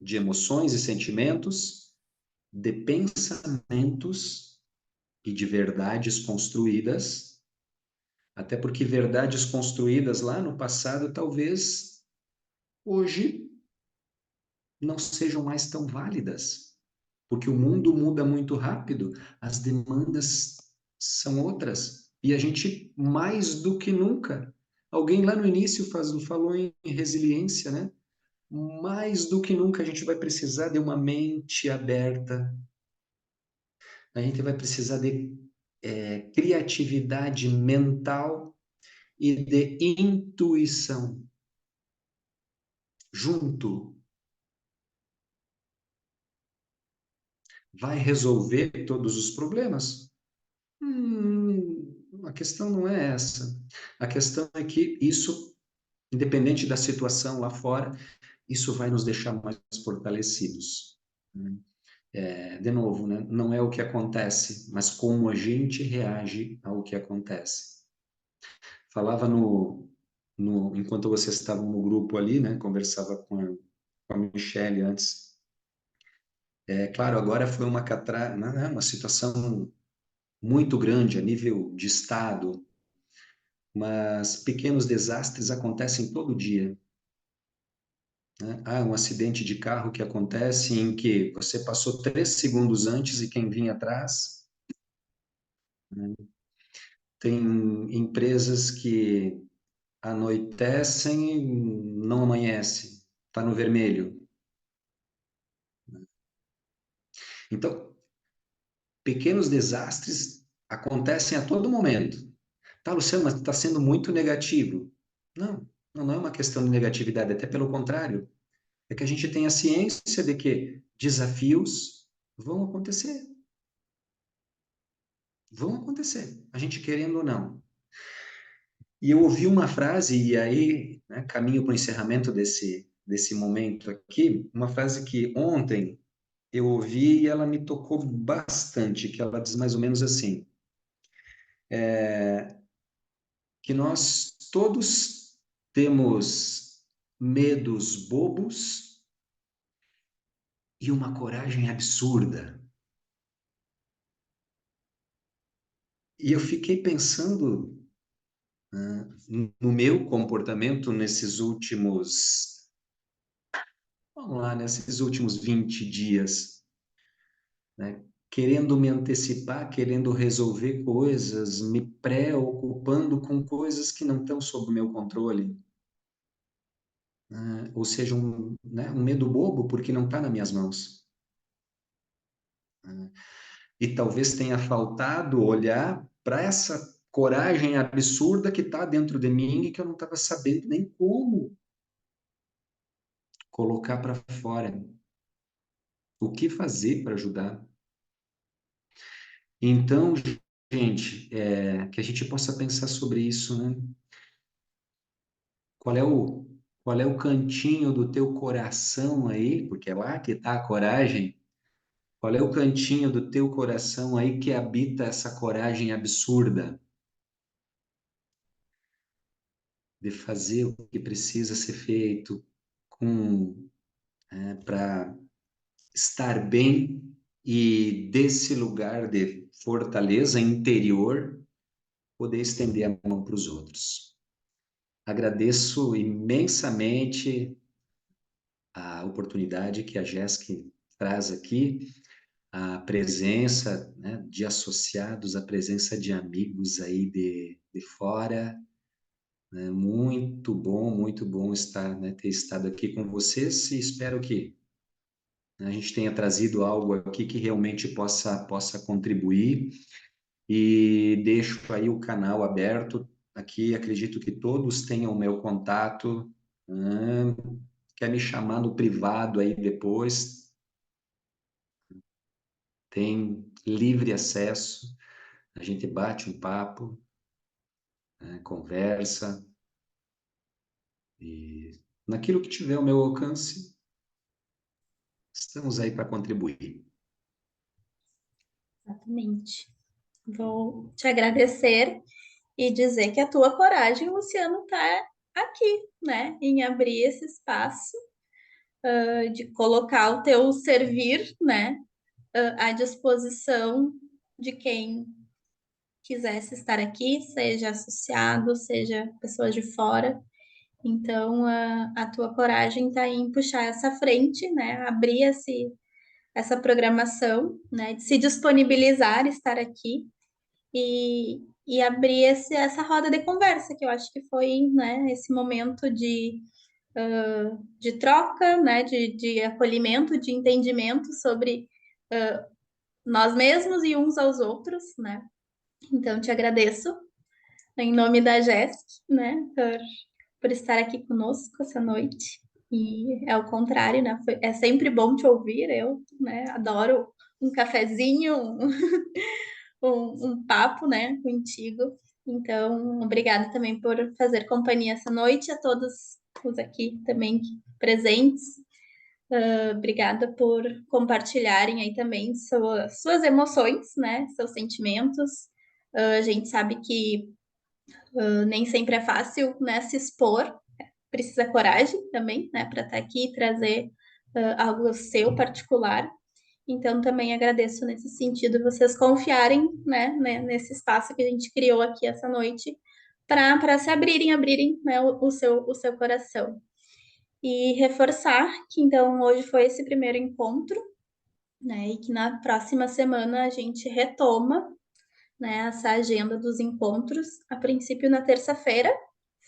de emoções e sentimentos, de pensamentos e de verdades construídas, até porque verdades construídas lá no passado, talvez hoje não sejam mais tão válidas, porque o mundo muda muito rápido, as demandas são outras, e a gente, mais do que nunca, alguém lá no início falou em resiliência, né? Mais do que nunca a gente vai precisar de uma mente aberta, a gente vai precisar de criatividade mental e de intuição junto. Vai resolver todos os problemas? A questão não é essa. A questão é que isso, independente da situação lá fora, isso vai nos deixar mais fortalecidos, né? De novo, né? Não é o que acontece, mas como a gente reage ao que acontece. Falava enquanto vocês estavam no grupo ali, né? Conversava com a Michelle antes. Claro, agora foi uma situação muito grande a nível de Estado, mas pequenos desastres acontecem todo dia, né? Há um acidente de carro que acontece em que você passou 3 segundos antes e quem vinha atrás, né? Tem empresas que anoitecem e não amanhece, está no vermelho. Então, pequenos desastres acontecem a todo momento. Tá, Luciano, mas está sendo muito negativo. Não, não é uma questão de negatividade, até pelo contrário. É que a gente tem a ciência de que desafios vão acontecer. Vão acontecer, a gente querendo ou não. E eu ouvi uma frase, e aí, né, caminho para o encerramento desse momento aqui, uma frase que ontem eu ouvi e ela me tocou bastante, que ela diz mais ou menos assim, que nós todos temos medos bobos e uma coragem absurda. E eu fiquei pensando, né, no meu comportamento vamos lá, nesses últimos 20 dias, né? querendo me antecipar, querendo resolver coisas, me preocupando com coisas que não estão sob o meu controle. Ou seja, né, um medo bobo porque não está nas minhas mãos. E talvez tenha faltado olhar para essa coragem absurda que está dentro de mim e que eu não estava sabendo nem como colocar para fora. O que fazer para ajudar? Então, gente, que a gente possa pensar sobre isso, né? Qual é o cantinho do teu coração aí? Porque é lá que está a coragem. Qual é o cantinho do teu coração aí que habita essa coragem absurda de fazer o que precisa ser feito para estar bem e desse lugar de fortaleza interior poder estender a mão para os outros. Agradeço imensamente a oportunidade que a Jéssica traz aqui, a presença, né, de associados, a presença de amigos aí de fora, né, muito bom estar, né, ter estado aqui com vocês e espero que a gente tenha trazido algo aqui que realmente possa contribuir e deixo aí o canal aberto aqui, acredito que todos tenham o meu contato, né, quer me chamar no privado aí depois, tem livre acesso, a gente bate um papo, né, conversa, e naquilo que tiver ao meu alcance, estamos aí para contribuir. Exatamente. Vou te agradecer e dizer que a tua coragem, Luciano, está aqui, né? Em abrir esse espaço, de colocar o teu servir, né? À disposição de quem quisesse estar aqui, seja associado, seja pessoas de fora. Então, a tua coragem está em puxar essa frente, né? Abrir essa programação, né? De se disponibilizar, estar aqui e abrir essa roda de conversa, que eu acho que foi, né, esse momento de troca, né? De acolhimento, de entendimento sobre nós mesmos e uns aos outros, né? Então, te agradeço em nome da Jéssica, né, por estar aqui conosco essa noite. E é o contrário, né? É sempre bom te ouvir, eu, né, adoro um cafezinho, um papo, né, contigo. Então, obrigada também por fazer companhia essa noite a todos os aqui também presentes. Obrigada por compartilharem aí também suas emoções, né, seus sentimentos. A gente sabe que nem sempre é fácil, né, se expor, precisa coragem também, né, para estar aqui e trazer algo seu particular. Então, também agradeço nesse sentido vocês confiarem, né, nesse espaço que a gente criou aqui essa noite para se abrirem, né, o seu coração. E reforçar que, então, hoje foi esse primeiro encontro, né, e que na próxima semana a gente retoma, né, essa agenda dos encontros, a princípio na terça-feira.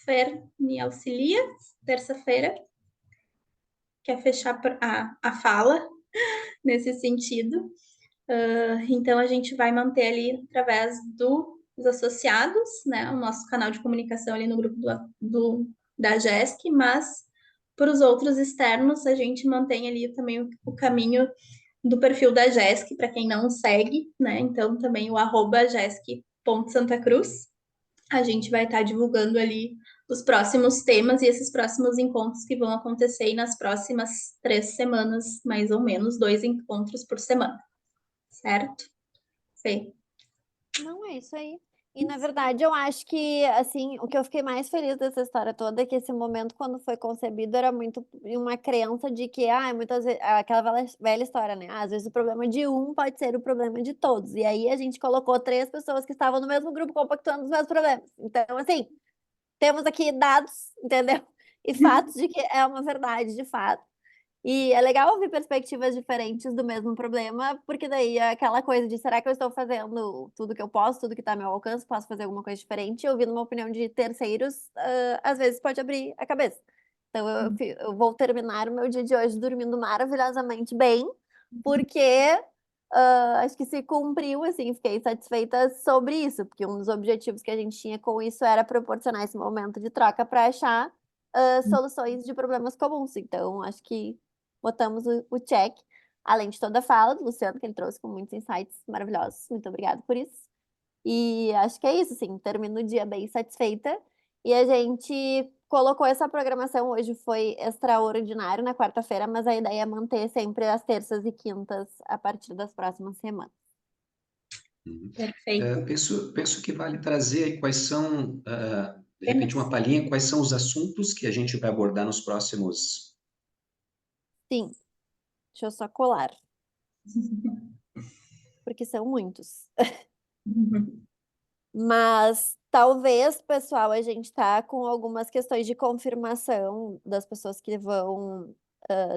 Fer me auxilia, terça-feira, quer fechar a fala nesse sentido. Então, a gente vai manter ali através dos associados, né, o nosso canal de comunicação ali no grupo da GESC, mas para os outros externos, a gente mantém ali também o caminho do perfil da GESC, para quem não segue, né? Então, também o @jesc.santacruz. A gente vai estar divulgando ali os próximos temas e esses próximos encontros que vão acontecer nas próximas 3 semanas, mais ou menos, 2 encontros por semana. Certo? Fê. Não, é isso aí. E, na verdade, eu acho que, assim, o que eu fiquei mais feliz dessa história toda é que esse momento, quando foi concebido, era muito uma crença de que, muitas vezes, aquela velha história, né? Às vezes o problema de um pode ser o problema de todos. E aí a gente colocou 3 pessoas que estavam no mesmo grupo compactuando os mesmos problemas. Então, assim, temos aqui dados, entendeu? E fatos de que é uma verdade, de fato. E é legal ouvir perspectivas diferentes do mesmo problema, porque daí é aquela coisa de será que eu estou fazendo tudo que eu posso, tudo que está ao meu alcance, posso fazer alguma coisa diferente? E ouvindo uma opinião de terceiros, às vezes pode abrir a cabeça. Então eu vou terminar o meu dia de hoje dormindo maravilhosamente bem, porque acho que se cumpriu, assim, fiquei satisfeita sobre isso, porque um dos objetivos que a gente tinha com isso era proporcionar esse momento de troca para achar soluções de problemas comuns. Então, acho que botamos o check, além de toda a fala do Luciano, que ele trouxe com muitos insights maravilhosos. Muito obrigada por isso. E acho que é isso, assim, termino o dia bem satisfeita. E a gente colocou essa programação hoje, foi extraordinário na quarta-feira, mas a ideia é manter sempre as terças e quintas a partir das próximas semanas. Perfeito. Penso que vale trazer aí quais são, de repente, uma palhinha, quais são os assuntos que a gente vai abordar nos próximos. Sim, deixa eu só colar, porque são muitos. Mas talvez, pessoal, a gente tá com algumas questões de confirmação das pessoas que vão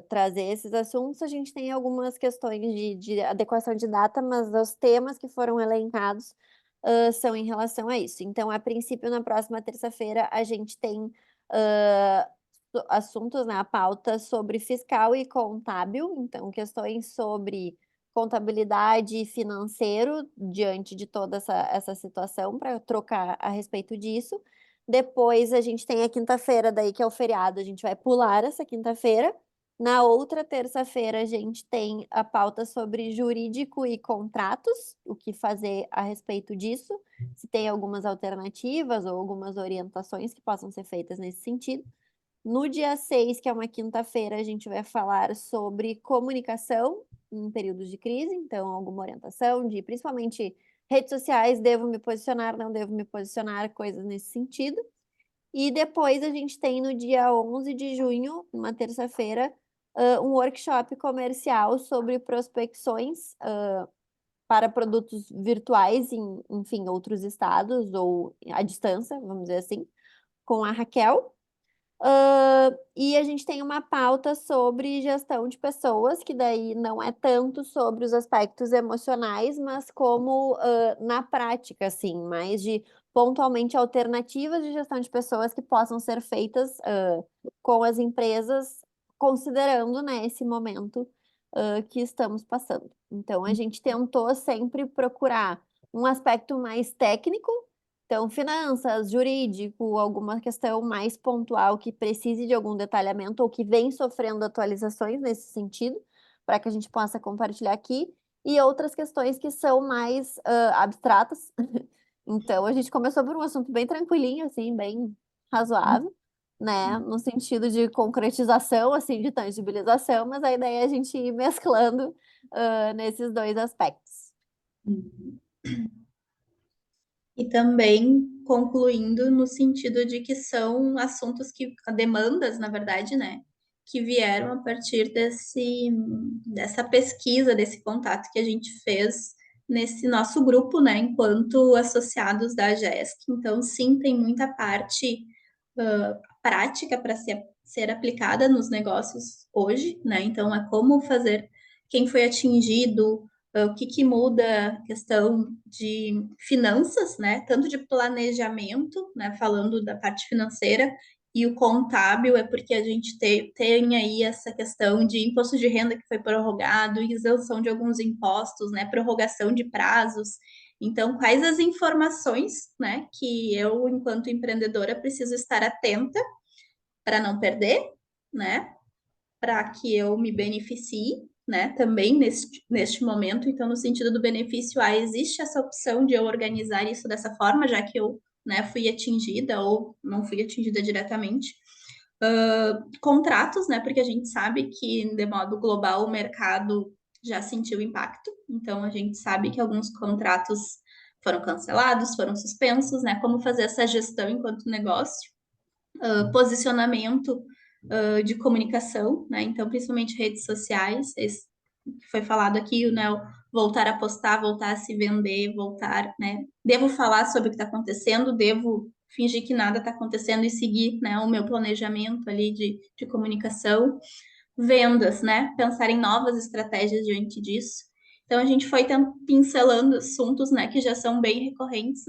trazer esses assuntos. A gente tem algumas questões de adequação de data, mas os temas que foram elencados são em relação a isso. Então, a princípio, na próxima terça-feira, a gente tem assuntos na pauta sobre fiscal e contábil, então questões sobre contabilidade e financeiro diante de toda essa situação para trocar a respeito disso. Depois a gente tem a quinta-feira, daí que é o feriado, a gente vai pular essa quinta-feira. Na outra terça-feira, a gente tem a pauta sobre jurídico e contratos, o que fazer a respeito disso, se tem algumas alternativas ou algumas orientações que possam ser feitas nesse sentido. No dia 6, que é uma quinta-feira, a gente vai falar sobre comunicação em períodos de crise, então alguma orientação de, principalmente, redes sociais, devo me posicionar, não devo me posicionar, coisas nesse sentido. E depois a gente tem no dia 11 de junho, uma terça-feira, um workshop comercial sobre prospecções para produtos virtuais em, enfim, outros estados ou à distância, vamos dizer assim, com a Raquel. E a gente tem uma pauta sobre gestão de pessoas, que daí não é tanto sobre os aspectos emocionais, mas como na prática, assim, mais de pontualmente alternativas de gestão de pessoas que possam ser feitas com as empresas, considerando, né, esse momento que estamos passando. Então, a gente tentou sempre procurar um aspecto mais técnico, então, finanças, jurídico, alguma questão mais pontual que precise de algum detalhamento ou que vem sofrendo atualizações nesse sentido, para que a gente possa compartilhar aqui, e outras questões que são mais abstratas. Então, a gente começou por um assunto bem tranquilinho, assim, bem razoável, né, no sentido de concretização, assim, de tangibilização, mas a ideia é a gente ir mesclando nesses dois aspectos. E também concluindo no sentido de que são assuntos que, demandas, na verdade, né, que vieram a partir dessa pesquisa, desse contato que a gente fez nesse nosso grupo, né, enquanto associados da AGESC. Então, sim, tem muita parte prática para ser aplicada nos negócios hoje, né? Então, é como fazer, quem foi atingido, o que muda a questão de finanças, né? Tanto de planejamento, né? Falando da parte financeira, e o contábil é porque a gente tem aí essa questão de imposto de renda que foi prorrogado, isenção de alguns impostos, né? Prorrogação de prazos. Então, quais as informações, né, que eu, enquanto empreendedora, preciso estar atenta para não perder, né? Para que eu me beneficie, né? Também neste momento. Então, no sentido do benefício, existe essa opção de eu organizar isso dessa forma, já que eu, né, fui atingida ou não fui atingida diretamente. Contratos, né? Porque a gente sabe que, de modo global, o mercado já sentiu impacto. Então, a gente sabe que alguns contratos foram cancelados, foram suspensos, né? Como fazer essa gestão enquanto negócio. Posicionamento de comunicação, né? Então, principalmente redes sociais, esse que foi falado aqui, né? Voltar a postar, voltar a se vender, voltar, né? Devo falar sobre o que está acontecendo, devo fingir que nada está acontecendo e seguir, né, o meu planejamento ali de comunicação. vendas, né? Pensar em novas estratégias diante disso. Então, a gente foi pincelando assuntos, né, que já são bem recorrentes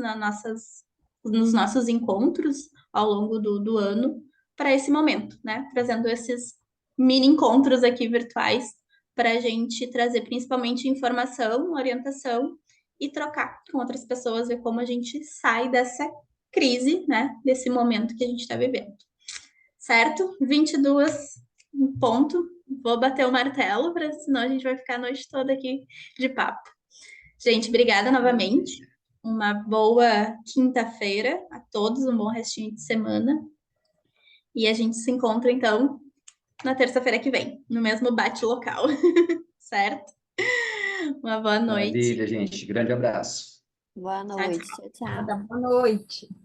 nos nossos encontros ao longo do ano para esse momento, né? Trazendo esses mini encontros aqui virtuais para a gente trazer principalmente informação, orientação e trocar com outras pessoas, ver como a gente sai dessa crise, né? Desse momento que a gente está vivendo. Certo? 22 em ponto. Vou bater o martelo, senão a gente vai ficar a noite toda aqui de papo. Gente, obrigada novamente. Uma boa quinta-feira a todos, um bom restinho de semana. E a gente se encontra, então, na terça-feira que vem, no mesmo bate-local. Certo? Uma boa noite. Maravilha, gente. Grande abraço. Boa Tchau, tchau. noite. Tchau, tchau. Boa noite.